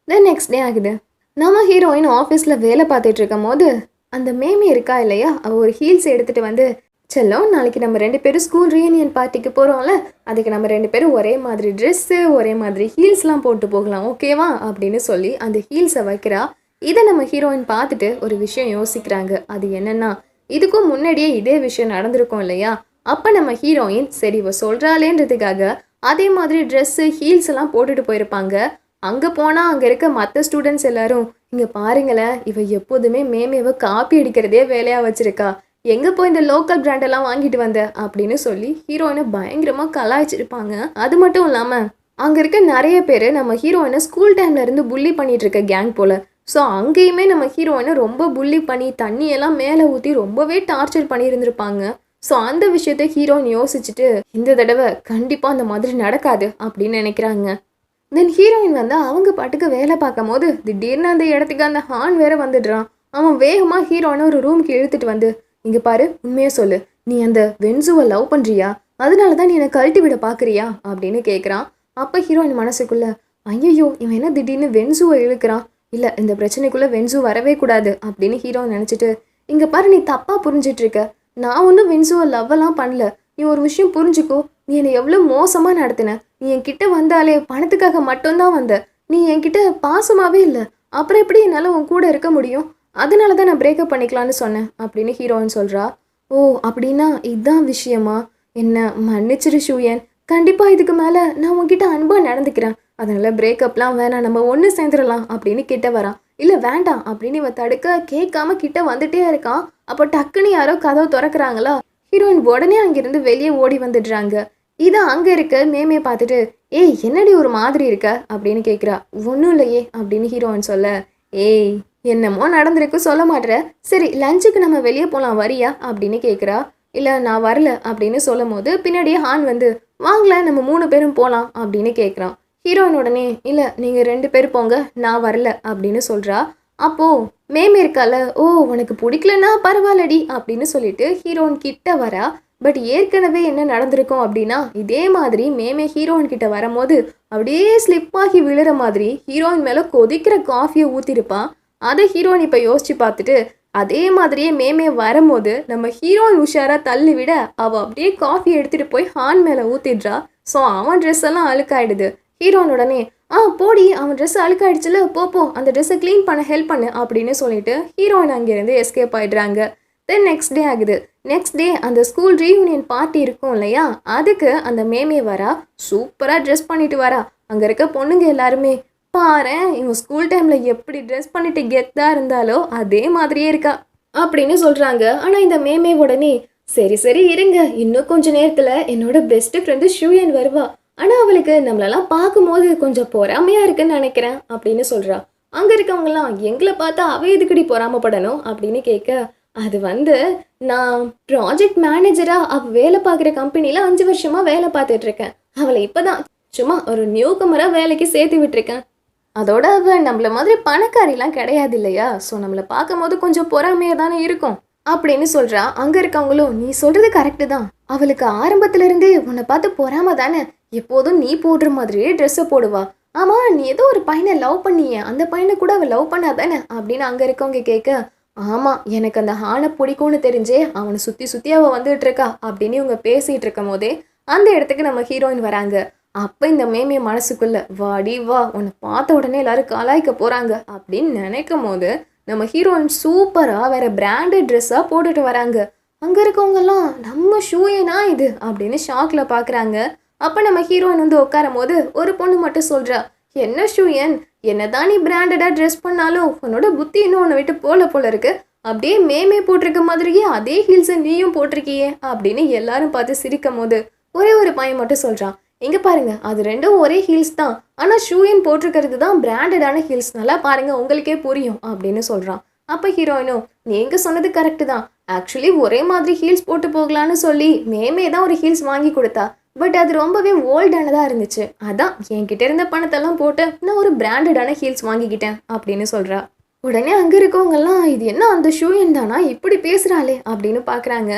தென் நெக்ஸ்ட் டே ஆகுது. நம்ம ஹீரோயின் ஆஃபீஸில் வேலை பார்த்துட்டு இருக்கும் போது அந்த மேமி இருக்கா இல்லையா, அவள் ஒரு ஹீல்ஸ் எடுத்துகிட்டு வந்து, செல்லம் நாளைக்கு நம்ம 2 பேரும் ஸ்கூல் ரீயூனியன் பார்ட்டிக்கு போகிறோம்ல, அதுக்கு நம்ம 2 பேரும் ஒரே மாதிரி ட்ரெஸ்ஸு ஒரே மாதிரி ஹீல்ஸ்லாம் போட்டு போகலாம் ஓகேவா அப்படின்னு சொல்லி அந்த ஹீல்ஸை வைக்கிறா. இதை நம்ம ஹீரோயின் பார்த்துட்டு ஒரு விஷயம் யோசிக்கிறாங்க. அது என்னென்னா, இதுக்கும் முன்னாடியே இதே விஷயம் நடந்திருக்கும் இல்லையா, அப்போ நம்ம ஹீரோயின் சரி இவ சொல்கிறாளேன்றதுக்காக அதே மாதிரி ட்ரெஸ்ஸு ஹீல்ஸ் எல்லாம் போட்டுட்டு போயிருப்பாங்க. அங்கே போனால் அங்கே இருக்க மற்ற ஸ்டூடெண்ட்ஸ் எல்லாரும் இங்கே பாருங்களேன், இவ எப்போதுமே மேமேவை காப்பி அடிக்கிறதே வேலையாக வச்சிருக்கா, எங்கே போய் இந்த லோக்கல் பிராண்டெல்லாம் வாங்கிட்டு வந்த அப்படின்னு சொல்லி ஹீரோயினை பயங்கரமாக கலாய்ச்சிருப்பாங்க. அது மட்டும் இல்லாமல் அங்கே இருக்க நிறைய பேர் நம்ம ஹீரோயினை ஸ்கூல் டைமில் இருந்து புள்ளி பண்ணிட்டு இருக்க கேங் போல். ஸோ அங்கேயுமே நம்ம ஹீரோயினை ரொம்ப புள்ளி பண்ணி தண்ணியெல்லாம் மேலே ஊற்றி ரொம்பவே டார்ச்சர் பண்ணியிருந்திருப்பாங்க. ஸோ அந்த விஷயத்த ஹீரோயின் யோசிச்சுட்டு இந்த தடவை கண்டிப்பாக அந்த மாதிரி நடக்காது அப்படின்னு நினைக்கிறாங்க. தென் ஹீரோயின் வந்து அவங்க பாட்டுக்கு வேலை பார்க்கும் போது திடீர்னு அந்த இடத்துக்கு அந்த ஹான் வேற வந்துடுறான். அவன் வேகமாக ஹீரோயினை ஒரு ரூமுக்கு இழுத்துட்டு வந்து இங்கே பாரு, உண்மையாக சொல்லு, நீ அந்த வென்சுவை லவ் பண்ணுறியா, அதனால தான் நீ என்னை கழட்டி விட பார்க்குறியா அப்படின்னு கேட்குறான். அப்போ ஹீரோயின் மனசுக்குள்ள ஐயோ இவன் என்ன திடீர்னு வென்சுவை இழுக்கிறான், இல்லை இந்த பிரச்சனைக்குள்ளே வென்சு வரவே கூடாது அப்படின்னு ஹீரோயின் நினச்சிட்டு இங்கே பாரு நீ தப்பாக புரிஞ்சிட்டு இருக்க, நான் ஒன்றும் வென்சுவை லவ்வெல்லாம் பண்ணல, நீ ஒரு விஷயம் புரிஞ்சுக்கோ, நீ என்னை எவ்வளோ மோசமாக நடத்தின, நீ என்கிட்ட வந்தாலே பணத்துக்காக மட்டும்தான் வந்த, நீ என்கிட்ட பாசமாகவே இல்லை, அப்புறம் எப்படி என்னால் உன் கூட இருக்க முடியும், அதனால தான் நான் பிரேக்கப் பண்ணிக்கலான்னு சொன்னேன் அப்படின்னு ஹீரோயின் சொல்கிறா. ஓ அப்படின்னா இதுதான் விஷயமா, என்ன மன்னிச்சிரு ஷூயன், கண்டிப்பாக இதுக்கு மேலே நான் உன்கிட்ட அன்பாக நடந்துக்கிறேன், அதனால் பிரேக்கப்லாம் வேணாம், நம்ம ஒன்று சேர்ந்துடலாம் அப்படின்னு கிட்ட வரான். இல்லை வேண்டாம் அப்படின்னு இவன் தடுக்க கேட்காம கிட்ட வந்துட்டே இருக்கான். அப்போ டக்குன்னு யாரோ கதவை திறக்கிறாங்களா, ஹீரோயின் உடனே அங்கிருந்து வெளியே ஓடி வந்துடுறாங்க. இதை அங்கே இருக்க மேமையை பார்த்துட்டு ஏய் என்னடி ஒரு மாதிரி இருக்க அப்படின்னு கேட்குறா. ஒன்றும் இல்லையே அப்படின்னு ஹீரோயின் சொல்ல, ஏய் என்னமோ நடந்திருக்கு சொல்ல மாட்டேற, சரி லஞ்சுக்கு நம்ம வெளியே போகலாம் வரியா அப்படின்னு கேட்குறா. இல்லை நான் வரல அப்படின்னு சொல்லும் போது பின்னாடியே ஹான் வந்து வாங்கல நம்ம 3 பேரும் போகலாம் அப்படின்னு கேட்குறான். ஹீரோயின் உடனே இல்லை நீங்கள் 2 பேர் போங்க நான் வரல அப்படின்னு சொல்கிறா. அப்போது மேமே இருக்கால, ஓ உனக்கு பிடிக்கலன்னா பரவாயில்லடி அப்படின்னு சொல்லிட்டு ஹீரோயின் கிட்ட வரா. பட் ஏற்கனவே என்ன நடந்திருக்கும் அப்படின்னா இதே மாதிரி மேமே ஹீரோயின் கிட்ட வரும்போது அப்படியே ஸ்லிப்பாகி விழுற மாதிரி ஹீரோயின் மேலே கொதிக்கிற காஃபியை ஊற்றிருப்பான். அதை ஹீரோயின் இப்போ யோசிச்சு பார்த்துட்டு அதே மாதிரியே மேமே வரும்போது நம்ம ஹீரோயின் உஷாராக தள்ளி விட அவள் அப்படியே காஃபி எடுத்துகிட்டு போய் ஹான் மேலே ஊற்றிடுறா. ஸோ அவன் ட்ரெஸ் எல்லாம் அழுக்காயிடுது. ஹீரோயின் உடனே போடி அவன் ட்ரெஸ் அழுக்காயிடுச்சுல, போ அந்த ட்ரெஸ்ஸை க்ளீன் பண்ண ஹெல்ப் பண்ணு அப்படின்னு சொல்லிட்டு ஹீரோயின் அங்கேருந்து எஸ்கேப் ஆகிடுறாங்க. தென் நெக்ஸ்ட் டே ஆகுது. நெக்ஸ்ட் டே அந்த ஸ்கூல் ரீயூனியன் பார்ட்டி இருக்கும் இல்லையா, அதுக்கு அந்த மேமே வரா, சூப்பராக ட்ரெஸ் பண்ணிட்டு வரா. அங்கே இருக்க பொண்ணுங்க எல்லாருமே பாரு இவன் ஸ்கூல் டைமில் எப்படி ட்ரெஸ் பண்ணிட்டு கெத்தாக இருந்தாலோ அதே மாதிரியே இருக்கா அப்படின்னு சொல்கிறாங்க. ஆனால் இந்த மேமே உடனே சரி சரி இருங்க, இன்னும் கொஞ்ச நேரத்தில் என்னோட பெஸ்ட் ஃப்ரெண்டு ஷூயன் வருவா, ஆனால் அவளுக்கு நம்மளெல்லாம் பார்க்கும்போது கொஞ்சம் பொறாமையாக இருக்குன்னு நினைக்கிறேன் அப்படின்னு சொல்கிறா. அங்கே இருக்கவங்கலாம் எங்களை பார்த்தா அவ எதுக்கடி பொறாமப்படணும் அப்படின்னு கேட்க, அது வந்து நான் ப்ராஜெக்ட் மேனேஜராக அவள் வேலை பார்க்குற கம்பெனியில் 5 வருஷமாக வேலை பார்த்துட்ருக்கேன், அவளை இப்போ தான் சும்மா ஒரு நியூ கமராக வேலைக்கு சேர்த்து விட்டுருக்கேன், அதோட அவள் நம்மள மாதிரி பணக்காரிலாம் கிடையாது இல்லையா, ஸோ நம்மளை பார்க்கும் போது கொஞ்சம் பொறாமையாக தானே இருக்கும் அப்படின்னு சொல்கிறா. அங்கே இருக்கவங்களும் நீ சொல்கிறது கரெக்டு தான், அவளுக்கு ஆரம்பத்துலேருந்தே உன்னை பார்த்து பொறாம தானே, எப்போதும் நீ போடுற மாதிரியே ட்ரெஸ்ஸை போடுவா, ஆமாம் நீ ஏதோ ஒரு பையனை லவ் பண்ணிய, அந்த பையனை கூட அவள் லவ் பண்ணாதானே அப்படின்னு அங்கே இருக்கவங்க கேட்க, ஆமாம் எனக்கு அந்த ஹானை பிடிக்கும்னு தெரிஞ்சே அவனை சுற்றி சுற்றி அவள் வந்துட்டு இருக்கா அப்படின்னு இவங்க பேசிகிட்டு இருக்கும் போதே அந்த இடத்துக்கு நம்ம ஹீரோயின் வராங்க. அப்போ இந்த மேமிய மனசுக்குள்ள வாடி வா உன்னை பார்த்த உடனே எல்லாரும் கலாய்க்க போகிறாங்க அப்படின்னு நினைக்கும் போது நம்ம ஹீரோயின் சூப்பராக வேற பிராண்டட் ட்ரெஸ்ஸாக போட்டுட்டு வராங்க. அங்கே இருக்கவங்கெல்லாம் நம்ம ஷூயனா இது அப்படின்னு ஷாக்கில் பார்க்குறாங்க. அப்போ நம்ம ஹீரோயின் வந்து உட்காரும் போது ஒரு பொண்ணு மட்டும் சொல்கிறா, என்ன ஷூயன் என்னதான் நீ பிராண்டடாக ட்ரெஸ் பண்ணாலும் உன்னோட புத்தி இன்னும் உன்னை விட்டு போல இருக்கு, அப்படியே மேமே போட்டிருக்க மாதிரியே அதே ஹீல்ஸை நீயும் போட்டிருக்கியே அப்படின்னு எல்லாரும் பார்த்து சிரிக்கும் போது ஒரே ஒரு பையன் மட்டும் சொல்கிறான், இங்கே பாருங்க அது ரெண்டும் ஒரே ஹீல்ஸ் தான், ஆனால் ஷூயன் போட்டிருக்கிறது தான் பிராண்டடான ஹீல்ஸ், நல்லா பாருங்க உங்களுக்கே புரியும் அப்படின்னு சொல்கிறான். அப்போ ஹீரோயினும் நீங்கள் சொன்னது கரெக்டு தான், ஆக்சுவலி ஒரே மாதிரி ஹீல்ஸ் போட்டு போகலான்னு சொல்லி மேமே தான் ஒரு ஹீல்ஸ் வாங்கி கொடுத்தா, பட் அது ரொம்பவே ஓல்டானதாக இருந்துச்சு, அதான் என்கிட்ட இருந்த பணத்தெல்லாம் போட்டு நான் ஒரு பிராண்டடான ஹீல்ஸ் வாங்கிக்கிட்டேன் அப்படின்னு சொல்கிறா. உடனே அங்கே இருக்கவங்கெல்லாம் இது என்ன அந்த ஷூயன் தானா இப்படி பேசுகிறாளே அப்படின்னு பார்க்குறாங்க.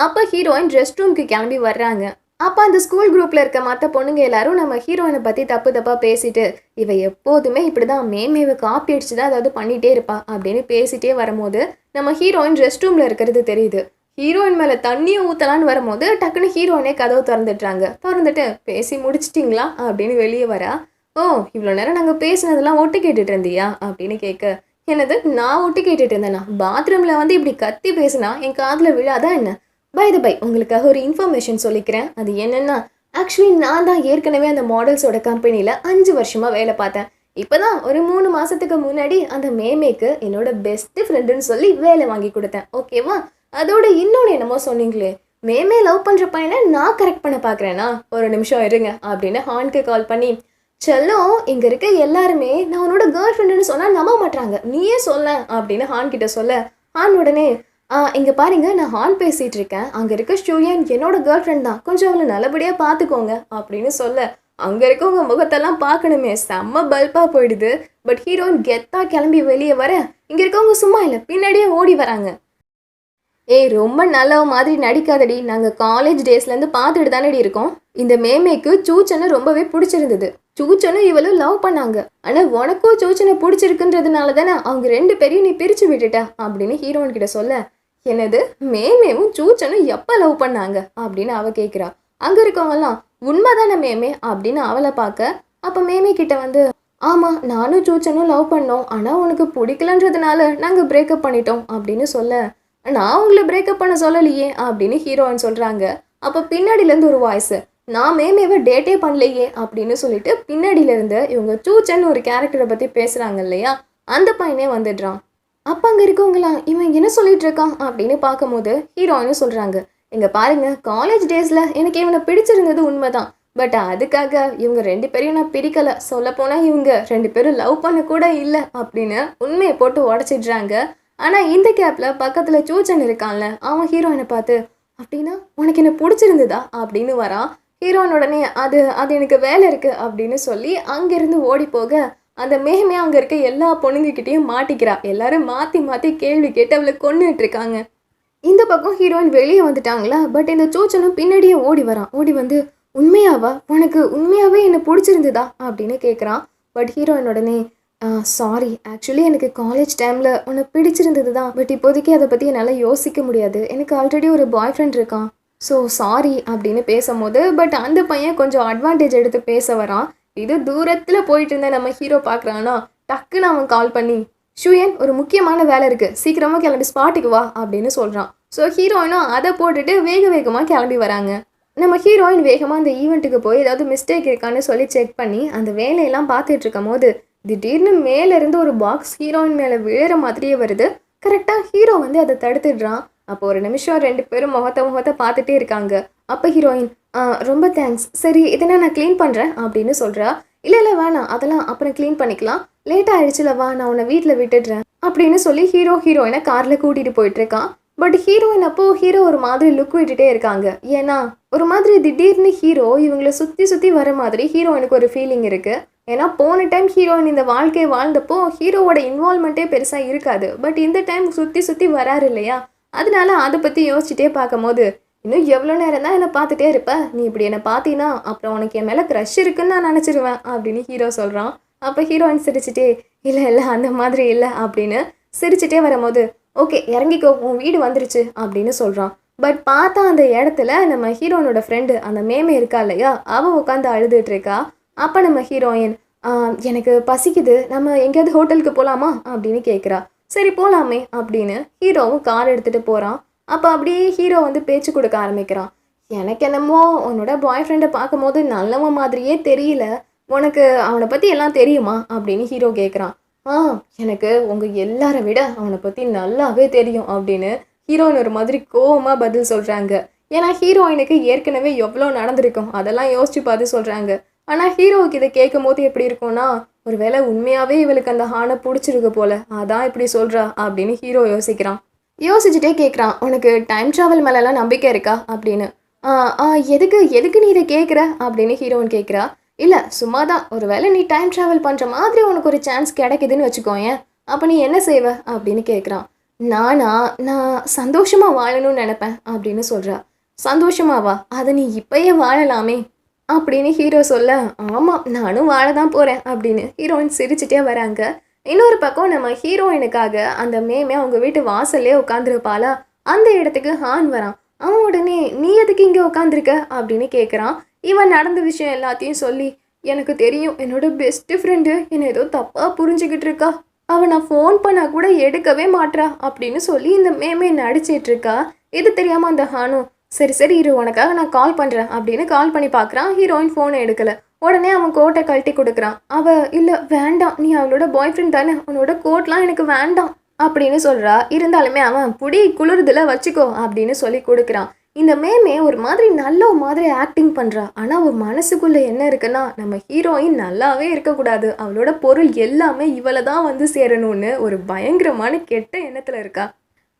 அப்போ ஹீரோயின் ரெஸ்ட் ரூம்க்கு கிளம்பி வர்றாங்க. அப்போ அந்த ஸ்கூல் குரூப்பில் இருக்க மற்ற பொண்ணுங்க எல்லாரும் நம்ம ஹீரோயினை பற்றி தப்பாக பேசிட்டு இவ எப்போதுமே இப்படி தான் மேமேவை காப்பி அடிச்சு தான் அதாவது பண்ணிகிட்டே இருப்பா அப்படின்னு பேசிகிட்டே வரும்போது நம்ம ஹீரோயின் ரெஸ்ட் ரூமில் இருக்கிறது தெரியுது. ஹீரோயின் மேலே தண்ணியை ஊற்றலான்னு வரும்போது டக்குன்னு ஹீரோயினே கதவை திறந்துட்டு பேசி முடிச்சிட்டிங்களா அப்படின்னு வெளியே வரா. ஓ இவ்வளோ நேரம் நாங்கள் பேசினதெல்லாம் ஒட்டு கேட்டுட்டு இருந்தியா அப்படின்னு கேட்க, என்னது நான் ஒட்டு கேட்டுட்டு இருந்தேனா, பாத்ரூமில் வந்து இப்படி கத்தி பேசினா என் காதில் விழாதான் என்ன, பை த பை உங்களுக்காக ஒரு இன்ஃபர்மேஷன் சொல்லிக்கிறேன். அது என்னன்னா, ஆக்சுவலி நான் தான் ஏற்கனவே அந்த மாடல்ஸோட கம்பெனியில் 5 வருஷமாக வேலை பார்த்தேன். இப்போ தான் ஒரு 3 மாதத்துக்கு முன்னாடி அந்த மேமேக்கு என்னோட பெஸ்ட் ஃப்ரெண்டுன்னு சொல்லி வேலை வாங்கி கொடுத்தேன். ஓகேவா? அதோட இன்னொன்று என்னமோ சொன்னீங்களே, மேமே லவ் பண்ணுற பையனை நான் கரெக்ட் பண்ண பார்க்குறேன்னா, ஒரு நிமிஷம் இருங்க அப்படின்னு ஹான்க்கு கால் பண்ணி, செல்லம் இங்கே இருக்க எல்லாருமே நான் உன்னோட கேர்ள் ஃப்ரெண்டுன்னு சொன்னால் நம்ப மாட்டாங்க, நீயே சொல்ல அப்படின்னு ஹான் கிட்ட சொல்ல, ஹான் உடனே இங்கே பாருங்க, நான் ஹான் பேசிகிட்டு இருக்கேன், அங்கே இருக்க ஷூயன் என்னோட கேர்ள் ஃப்ரெண்ட் தான், கொஞ்சம் அவளை நல்லபடியாக பார்த்துக்கோங்க அப்படின்னு சொல்ல, அங்கே இருக்கவங்க முகத்தெல்லாம் பார்க்கணுமே, செம்ம பல்பாக போயிடுது. பட் ஹீரோயின் கெத்தாக கிளம்பி வெளியே வர, இங்கே இருக்கவங்க சும்மா இல்லை, பின்னாடியே ஓடி வராங்க. ஏய் ரொம்ப நல்ல மாதிரி நடிக்காதடி, நாங்கள் காலேஜ் டேஸ்லேருந்து பார்த்துட்டு தானடி இருக்கோம். இந்த மேமேக்கு சூச்சனை ரொம்பவே பிடிச்சிருந்தது, சூச்சனும் இவளும் லவ் பண்ணாங்க. ஆனால் உனக்கும் சூச்சனை பிடிச்சிருக்குன்றதுனால தானே அவங்க 2 பேரையும் நீ பிரித்து விட்டுட்ட அப்படின்னு ஹீரோயின் கிட்ட சொல்ல, என்னது மேமேவும் சூச்சனும் எப்போ லவ் பண்ணாங்க அப்படின்னு அவ கேட்குறா. அங்கே இருக்கவங்கலாம் உண்மைதானே மேமே அப்படின்னு அவளை பார்க்க, அப்போ மேமே கிட்ட வந்து, ஆமாம் நானும் சூச்சனும் லவ் பண்ணோம், ஆனால் உனக்கு பிடிக்கலன்றதுனால நாங்கள் பிரேக்கப் பண்ணிட்டோம் அப்படின்னு சொல்ல, நான் உங்களை பிரேக்கப் பண்ண சொல்லலையே அப்படின்னு ஹீரோயின் சொல்கிறாங்க. அப்போ பின்னாடியிலேருந்து ஒரு வாய்ஸு, நான் மேமேவை டேட்டே பண்ணலையே அப்படின்னு சொல்லிட்டு பின்னாடியிலேருந்து இவங்க சூச்சன் ஒரு கேரக்டரை பற்றி பேசுகிறாங்க இல்லையா, அந்த பையனே வந்துடுறான். அப்போ அங்கே இருக்கவங்களாம் இவன் என்ன சொல்லிட்டு இருக்கான் அப்படின்னு பார்க்கும்போது ஹீரோயினும் சொல்கிறாங்க, இங்கே பாருங்க, காலேஜ் டேஸில் எனக்கு இவனை பிடிச்சிருந்தது உண்மைதான், பட் அதுக்காக இவங்க 2 பேரையும் நான் பிரிக்கலை, சொல்லப்போனால் இவங்க 2 பேரும் லவ் பண்ண கூட இல்லை அப்படின்னு உண்மையை போட்டு உடச்சிடுறாங்க. ஆனால் இந்த கேப்பில் பக்கத்தில் சூச்சன் இருக்கான்ல, அவன் ஹீரோயினை பார்த்து, அப்படின்னா உனக்கு என்ன பிடிச்சிருந்ததா அப்படின்னு வரான். ஹீரோயின் உடனே அது அது எனக்கு வேலை இருக்குது அப்படின்னு சொல்லி அங்கேருந்து ஓடி போக, அந்த மேகமே அங்கே இருக்க எல்லா பொண்ணுங்கக்கிட்டேயும் மாட்டிக்கிறா. எல்லாரும் மாற்றி மாற்றி கேள்வி கேட்டு அவளை கொன்னுட்டு இருக்காங்க. இந்த பக்கம் ஹீரோயின் வெளியே வந்துட்டாங்களா, பட் இந்த சூச்சனும் பின்னாடியே ஓடி வரான். ஓடி வந்து, உண்மையாவா, உனக்கு உண்மையாகவே என்னை பிடிச்சிருந்ததா அப்படின்னு கேட்குறான். பட் ஹீரோயின் உடனே, சாரி, ஆக்சுவலி எனக்கு காலேஜ் டைமில் உன்னை பிடிச்சிருந்தது தான், பட் இப்போதைக்கு அதை பற்றி என்னால் யோசிக்க முடியாது, எனக்கு ஆல்ரெடி ஒரு பாய் ஃப்ரெண்ட் இருக்கான், ஸோ சாரி அப்படின்னு பேசும்போது, பட் அந்த பையன் கொஞ்சம் அட்வான்டேஜ் எடுத்து பேச வரான். இது தூரத்தில் போயிட்டு இருந்த நம்ம ஹீரோ பார்க்குறான்னா, டக்குன்னு அவன் கால் பண்ணி, ஷூயன் ஒரு முக்கியமான வேலை இருக்குது, சீக்கிரமாக கிளம்பி ஸ்பாட்டுக்கு வா அப்படின்னு சொல்கிறான். ஸோ ஹீரோயினும் அதை போட்டுட்டு வேக வேகமாக கிளம்பி வராங்க. நம்ம ஹீரோயின் வேகமாக அந்த ஈவெண்ட்டுக்கு போய் ஏதாவது மிஸ்டேக் இருக்கான்னு சொல்லி செக் பண்ணி அந்த வேலையெல்லாம் பார்த்துட்டு இருக்கும் போது, திடீர்னு மேலேருந்து ஒரு பாக்ஸ் ஹீரோயின் மேலே விழுற மாதிரியே வருது. கரெக்டாக ஹீரோ வந்து அதை தடுத்துடுறான். அப்போ ஒரு நிமிஷம் 2 பேரும் முகத்தை பார்த்துட்டே இருக்காங்க. அப்போ ஹீரோயின், ரொம்ப தேங்க்ஸ், சரி இதனை நான் க்ளீன் பண்ணுறேன் அப்படின்னு சொல்கிறா. இல்லை வேணாம், அதெல்லாம் அப்புறம் க்ளீன் பண்ணிக்கலாம், லேட்டாக ஆயிடுச்சுல, வா நான் உன்னை வீட்டில் விட்டுடுறேன் அப்படின்னு சொல்லி ஹீரோயினை காரில் கூட்டிகிட்டு போயிட்டுருக்கான். பட் ஹீரோயின் அப்போது ஹீரோ ஒரு மாதிரி லுக் விட்டுட்டே இருக்காங்க. ஏன்னா ஒரு மாதிரி திடீர்னு ஹீரோ இவங்களை சுற்றி வர மாதிரி ஹீரோயினுக்கு ஒரு ஃபீலிங் இருக்குது. ஏன்னா போன டைம் ஹீரோயின் இந்த வாழ்க்கையை வாழ்ந்தப்போ ஹீரோவோட இன்வால்மெண்ட்டே பெருசாக இருக்காது, பட் இந்த டைம் சுற்றி வராரு இல்லையா, அதனால அதை பற்றி யோசிச்சுட்டே பார்க்கும்போது, இன்னும் எவ்வளோ நேரம் தான் என்னை பார்த்துட்டே இருப்ப, நீ இப்படி என்னை பார்த்தீங்கன்னா அப்புறம் உனக்கு என் மேலே க்ரஷ் இருக்குன்னு நான் நினச்சிருவேன் அப்படின்னு ஹீரோ சொல்கிறான். அப்போ ஹீரோயின் சிரிச்சிட்டே, இல்லை அந்த மாதிரி இல்லை அப்படின்னு சிரிச்சிட்டே வரும்போது, ஓகே இறங்கிக்கோ, உன் வீடு வந்துருச்சு அப்படின்னு சொல்கிறான். பட் பார்த்தா அந்த இடத்துல நம்ம ஹீரோனோட ஃப்ரெண்டு அந்த மேமே இருக்கா இல்லையா, அவள் உட்காந்து அழுதுட்டு இருக்கா. அப்போ நம்ம ஹீரோயின், எனக்கு பசிக்குது, நம்ம எங்கேயாவது ஹோட்டலுக்கு போகலாமா அப்படின்னு கேட்குறா. சரி போகலாமே அப்படின்னு ஹீரோவும் கார் எடுத்துகிட்டு போகிறான். அப்போ அப்படியே ஹீரோ வந்து பேச்சு கொடுக்க ஆரம்பிக்கிறான். எனக்கு என்னமோ உன்னோட பாய் ஃப்ரெண்டை பார்க்கும்போது நல்லவன் மாதிரியே தெரியல, உனக்கு அவனை பற்றி எல்லாம் தெரியுமா அப்படின்னு ஹீரோ கேட்குறான். எனக்கு உங்கள் எல்லாரை விட அவனை பற்றி நல்லாவே தெரியும் அப்படின்னு ஹீரோயின் ஒரு மாதிரி கோவமாக பதில் சொல்கிறாங்க. ஏன்னா ஹீரோயினுக்கு ஏற்கனவே எவ்வளோ நடந்திருக்கும் அதெல்லாம் யோசிச்சு பார்த்து சொல்கிறாங்க. ஆனால் ஹீரோவுக்கு இதை கேட்கும் போது எப்படி இருக்கும்னா, ஒருவேளை உண்மையாகவே இவளுக்கு அந்த ஹானை பிடிச்சிருக்கு போல, அதான் இப்படி சொல்கிறா அப்படின்னு ஹீரோ யோசிக்கிறான். யோசிச்சுட்டே கேட்குறான், உனக்கு டைம் ட்ராவல் மேலெல்லாம் நம்பிக்கை இருக்கா அப்படின்னு. எதுக்கு நீ இதை கேட்குற அப்படின்னு ஹீரோயின் கேட்குறா. இல்லை சும்மா தான், ஒருவேளை நீ டைம் ட்ராவல் பண்ணுற மாதிரி உனக்கு ஒரு சான்ஸ் கிடைக்குதுன்னு வச்சுக்கோயேன், அப்போ நீ என்ன செய்வ அப்படின்னு கேட்குறான். நான் சந்தோஷமாக வாழணும்னு நினப்பேன் அப்படின்னு சொல்கிறா. சந்தோஷமாவா, அதை நீ இப்போயே வாழலாமே அப்படின்னு ஹீரோ சொல்ல, ஆமாம் நானும் வாழ தான் போகிறேன் அப்படின்னு ஹீரோயின் சிரிச்சுட்டே வராங்க. இன்னொரு பக்கம் நம்ம ஹீரோயினுக்காக அந்த மேமே அவங்க வீட்டு வாசல்லே உட்காந்துருப்பாளா, அந்த இடத்துக்கு ஹான் வரான். அவன் உடனே, நீ எதுக்கு இங்கே உட்காந்துருக்க அப்படின்னு கேட்குறான். இவன் நடந்த விஷயம் எல்லாத்தையும் சொல்லி, எனக்கு தெரியும் என்னோட பெஸ்ட்டு ஃப்ரெண்டு என்னை ஏதோ தப்பாக புரிஞ்சுக்கிட்டு இருக்கா, அவன் நான் ஃபோன் பண்ணால் கூட எடுக்கவே மாட்றா அப்படின்னு சொல்லி இந்த மேமே நடிச்சிட்ருக்கா. இது தெரியாமல் அந்த ஹானும் சரி சரி இரு உனக்காக நான் கால் பண்ணுறேன் அப்படின்னு கால் பண்ணி பார்க்குறான். ஹீரோயின் ஃபோனை எடுக்கலை. உடனே அவன் கோட்டை கழட்டி கொடுக்குறான். இல்லை வேண்டாம், நீ அவளோட பாய் ஃப்ரெண்ட் தானே, உன்னோட கோட்லாம் எனக்கு வேண்டாம் அப்படின்னு சொல்கிறா. இருந்தாலுமே அவன் புடி குளிர்தில் வச்சுக்கோ அப்படின்னு சொல்லி கொடுக்குறான். இந்த மேமே ஒரு மாதிரி நல்ல ஒரு மாதிரி ஆக்டிங் பண்ணுறா. ஆனால் அவள் மனசுக்குள்ளே என்ன இருக்குன்னா, நம்ம ஹீரோயின் நல்லாவே இருக்கக்கூடாது, அவளோட பொருள் எல்லாமே இவளை தான் வந்து சேரணும்னு ஒரு பயங்கரமான கெட்ட எண்ணத்தில் இருக்கா.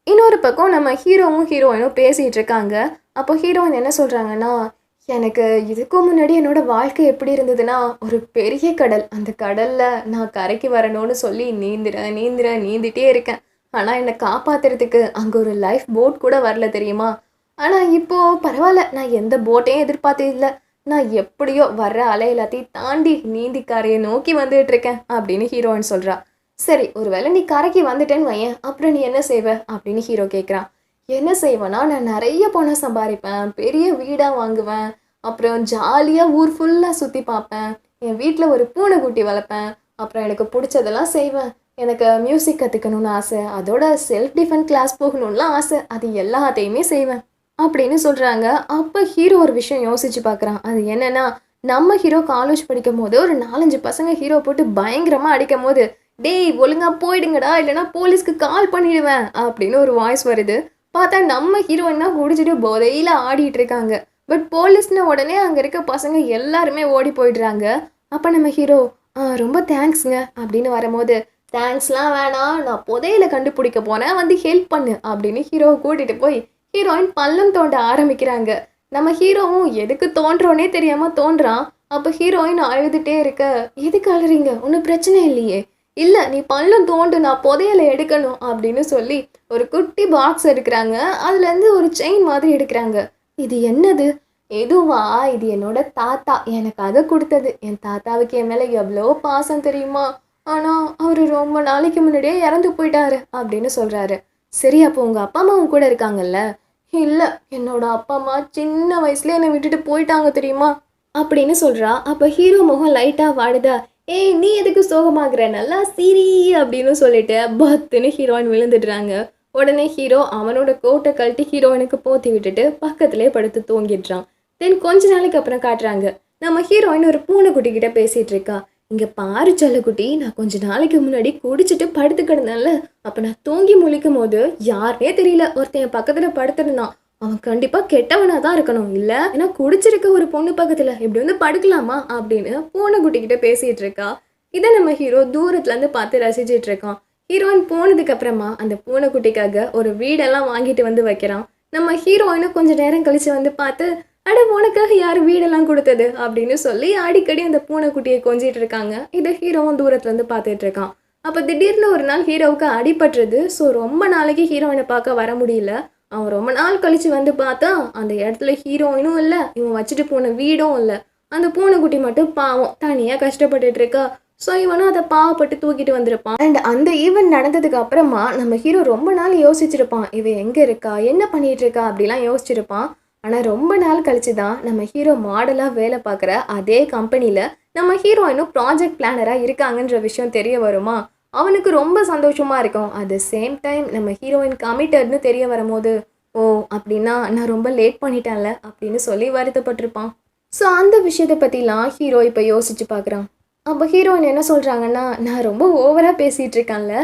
இன்னொரு பக்கம் நம்ம ஹீரோவும் ஹீரோயினும் பேசிகிட்டு இருக்காங்க. அப்போ ஹீரோயின் என்ன சொல்கிறாங்கன்னா, எனக்கு இதுக்கு முன்னாடி என்னோட வாழ்க்கை எப்படி இருந்ததுன்னா, ஒரு பெரிய கடல், அந்த கடலில் நான் கரைக்கு வரணும்னு சொல்லி நீந்திட்டே இருக்கேன். ஆனால் என்னை காப்பாற்றுறதுக்கு அங்கே ஒரு லைஃப் போட் கூட வரல தெரியுமா. ஆனால் இப்போது பரவாயில்ல, நான் எந்த போட்டையும் எதிர்பார்த்தது இல்லை. நான் எப்படியோ வர்ற அலை எல்லாத்தையும் தாண்டி நீந்தி கரையை நோக்கி வந்துட்டுருக்கேன் அப்படின்னு ஹீரோயின் சொல்கிறா. சரி, ஒருவேளை நீ கரைக்கு வந்துட்டேன்னு வையன், அப்புறம் நீ என்ன செய்வ அப்படின்னு ஹீரோ கேட்குறான். என்ன செய்வேன்னா, நான் நிறைய பணம் சம்பாதிப்பேன், பெரிய வீடாக வாங்குவேன், அப்புறம் ஜாலியாக ஊர் ஃபுல்லாக சுற்றி பார்ப்பேன், என் வீட்டில் ஒரு பூனைக்குட்டி வளர்ப்பேன், அப்புறம் எனக்கு பிடிச்சதெல்லாம் செய்வேன். எனக்கு மியூசிக் கற்றுக்கணுன்னு ஆசை, அதோட செல்ஃப் டிஃபென்ஸ் கிளாஸ் போகணும்லாம் ஆசை, அது எல்லாத்தையுமே செய்வேன் அப்படின்னு சொல்கிறாங்க. அப்போ ஹீரோ ஒரு விஷயம் யோசிச்சு பார்க்குறான். அது என்னென்னா, நம்ம ஹீரோ காலேஜ் படிக்கும் போது ஒரு 4-5 பசங்க ஹீரோ போட்டு பயங்கரமாக அடிக்கும் போது, டேய் ஒழுங்காக போயிடுங்கடா, இல்லைனா போலீஸ்க்கு கால் பண்ணிடுவேன் அப்படின்னு ஒரு வாய்ஸ் வருது. பார்த்தா நம்ம ஹீரோயின்னா குடிச்சிட்டு போதையில் ஆடிட்டு இருக்காங்க. பட் போலீஸ்னு உடனே அங்கே இருக்க பசங்க எல்லாருமே ஓடி போயிடுறாங்க. அப்போ நம்ம ஹீரோ ரொம்ப தேங்க்ஸுங்க அப்படின்னு வரும்போது, தேங்க்ஸ்லாம் வேணாம், நான் புதையில கண்டுபிடிக்க போனேன், வந்து ஹெல்ப் பண்ணு அப்படின்னு ஹீரோவை கூட்டிகிட்டு போய் ஹீரோயின் பள்ளம் தோண்ட ஆரம்பிக்கிறாங்க. நம்ம ஹீரோவும் எதுக்கு தோன்றோன்னே தெரியாமல் தோன்றான். அப்போ ஹீரோயின் அழுதுகிட்டே இருக்க, எதுக்கு அழுறீங்க, ஒன்றும் பிரச்சனை இல்லையே. இல்லை, நீ பள்ளம் தோண்டு, நான் புதையலை எடுக்கணும் அப்படின்னு சொல்லி ஒரு குட்டி பாக்ஸ் எடுக்கிறாங்க. அதுலேருந்து ஒரு செயின் மாதிரி எடுக்கிறாங்க. இது என்னது? எதுவா? இது என்னோட தாத்தா எனக்கு அதை கொடுத்தது. என் தாத்தாவுக்கு என் மேலே எவ்வளோ பாசம் தெரியுமா, ஆனால் அவர் ரொம்ப நாளைக்கு முன்னாடியே இறந்து போயிட்டாரு அப்படின்னு சொல்கிறாரு. சரி, அப்போ உங்கள் அப்பா அம்மாவும் கூட இருக்காங்கல்ல? இல்லை, என்னோட அப்பா அம்மா சின்ன வயசுல என்னை விட்டுட்டு போயிட்டாங்க தெரியுமா அப்படின்னு சொல்கிறா. அப்போ ஹீரோ முகம் லைட்டாக வாடுதா. ஏய், நீ எதுக்கு சோகமாகற, நல்லா சீரி அப்படின்னு சொல்லிட்டு பத்துன்னு ஹீரோயின் விழுந்துடுறாங்க. உடனே ஹீரோ அவனோட கோட்டை கழட்டி ஹீரோயினுக்கு போத்தி விட்டுட்டு பக்கத்துலேயே படுத்து தூங்கிடுறான். தென் கொஞ்ச நாளைக்கு அப்புறம் காட்டுறாங்க, நம்ம ஹீரோயின் ஒரு பூனைக்குட்டி கிட்ட பேசிகிட்டு இருக்கா. இங்கே பாரு செல்லக்குட்டி, நான் கொஞ்ச நாளைக்கு முன்னாடி குடிச்சிட்டு படுத்து கிடந்தேன்ல, அப்போ நான் தூங்கி முழிக்கும் போது யாருனே தெரியல ஒருத்தன் என் பக்கத்தில் படுத்துருந்தான். அவன் கண்டிப்பாக கெட்டவனாக தான் இருக்கணும், இல்லை ஏன்னா குடிச்சிருக்க ஒரு பொண்ணு பக்கத்தில் இப்படி வந்து படுக்கலாமா அப்படின்னு பூனைக்குட்டிக்கிட்ட பேசிகிட்டு இருக்கா. இதை நம்ம ஹீரோ தூரத்துலேருந்து பார்த்து ரசிச்சிட்டு இருக்கான். ஹீரோயின் போனதுக்கு அப்புறமா அந்த பூனைக்குட்டிக்காக ஒரு வீடெல்லாம் வாங்கிட்டு வந்து வைக்கிறான். நம்ம ஹீரோயினும் கொஞ்சம் நேரம் கழித்து வந்து பார்த்து, அட உனக்காக யார் வீடெல்லாம் கொடுத்தது அப்படின்னு சொல்லி அடிக்கடி அந்த பூனைக்குட்டியை கொஞ்சிட்டு இருக்காங்க. இதை ஹீரோவும் தூரத்துலேருந்து பார்த்துட்டு இருக்கான். அப்போ திடீர்னு ஒரு நாள் ஹீரோவுக்கு அடிபட்டுருது. ஸோ ரொம்ப நாளைக்கு ஹீரோயினை பார்க்க வர முடியல. அவன் ரொம்ப நாள் கழித்து வந்து பார்த்தா அந்த இடத்துல ஹீரோயினும் இல்லை, இவன் வச்சுட்டு போன வீடும் இல்லை. அந்த பூனைக்குட்டி மட்டும் பாவம் தனியாக கஷ்டப்பட்டுட்டு இருக்கா. ஸோ இவனும் அதை பாவப்பட்டு தூக்கிட்டு வந்திருப்பான். அண்ட் அந்த ஈவெண்ட் நடந்ததுக்கு அப்புறமா நம்ம ஹீரோ ரொம்ப நாள் யோசிச்சிருப்பான், இவன் எங்கே இருக்கா, என்ன பண்ணிட்டு இருக்கா அப்படிலாம் யோசிச்சிருப்பான். ஆனால் ரொம்ப நாள் கழிச்சு தான் நம்ம ஹீரோ மாடலாக வேலை பார்க்குற அதே கம்பெனியில் நம்ம ஹீரோயினும் ப்ராஜெக்ட் பிளானராக இருக்காங்கன்ற விஷயம் தெரிய வருமா. அவனுக்கு ரொம்ப சந்தோஷமாக இருக்கும். அட் த சேம் டைம் நம்ம ஹீரோயின் கமிட்டட்னு தெரிய வரும்போது, ஓ அப்படின்னா நான் ரொம்ப லேட் பண்ணிட்டேன்ல அப்படின்னு சொல்லி வருத்தப்பட்டிருப்பான். ஸோ அந்த விஷயத்தை பற்றிலாம் ஹீரோ இப்போ யோசிச்சு பார்க்குறான். அப்போ ஹீரோயின் என்ன சொல்கிறாங்கன்னா, நான் ரொம்ப ஓவராக பேசிகிட்டு இருக்கேன்ல,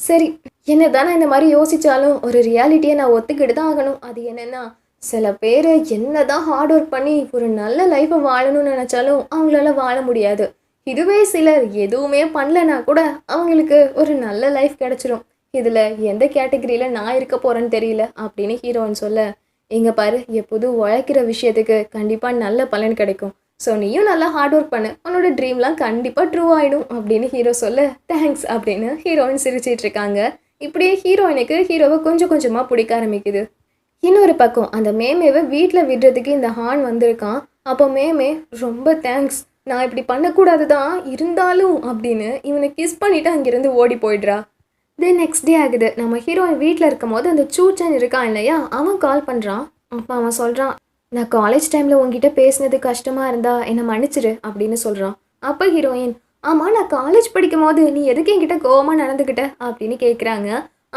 சரி என்ன தானே இந்த மாதிரி யோசித்தாலும் ஒரு ரியாலிட்டியை நான் ஒத்துக்கிட்டு தான் ஆகணும். அது என்னென்னா, சில பேர் என்ன தான் ஹார்ட் ஒர்க் பண்ணி ஒரு நல்ல லைஃப்பை வாழணும்னு நினச்சாலும் அவங்களால வாழ முடியாது. இதுவே சிலர் எதுவுமே பண்ணலனா கூட அவங்களுக்கு ஒரு நல்ல லைஃப் கிடச்சிரும். இதில் எந்த கேட்டகரியில் நான் இருக்க போகிறேன்னு தெரியல அப்படின்னு ஹீரோயின் சொல்ல, இங்கே பாரு, எப்போதும் உழைக்கிற விஷயத்துக்கு கண்டிப்பாக நல்ல பலன் கிடைக்கும். ஸோ நீயும் நல்லா ஹார்ட் ஒர்க் பண்ணு, உன்னோட ட்ரீம்லாம் கண்டிப்பாக ட்ரூ ஆகிடும் அப்படின்னு ஹீரோ சொல்ல, தேங்க்ஸ் அப்படின்னு ஹீரோயின் சிரிச்சிட்டு இருக்காங்க. இப்படியே ஹீரோயினுக்கு ஹீரோவை கொஞ்சம் கொஞ்சமாக பிடிக்க ஆரம்பிக்குது. இன்னொரு பக்கம் அந்த மேமேவை வீட்டில் விடுறதுக்கு இந்த ஹான் வந்திருக்கான். அப்போ மேமே ரொம்ப தேங்க்ஸ், நான் இப்படி பண்ணக்கூடாது தான் இருந்தாலும் அப்படின்னு இவனை கிஸ் பண்ணிவிட்டு அங்கேருந்து ஓடி போயிடுறா. தென் நெக்ஸ்ட் டே ஆகுது. நம்ம ஹீரோயின் வீட்டில் இருக்கும் போது அந்த சூச்சன் இருக்கான் இல்லையா, அவன் கால் பண்ணுறான். அப்போ அவன் சொல்கிறான், நான் காலேஜ் டைமில் உங்ககிட்ட பேசினது கஷ்டமாக இருந்தா என்னை மன்னிச்சிரு அப்படின்னு சொல்கிறான். அப்போ ஹீரோயின், ஆமாம் நான் காலேஜ் படிக்கும் போது நீ எதுக்கு என்கிட்ட கோவமாக நடந்துக்கிட்ட அப்படின்னு கேட்குறாங்க.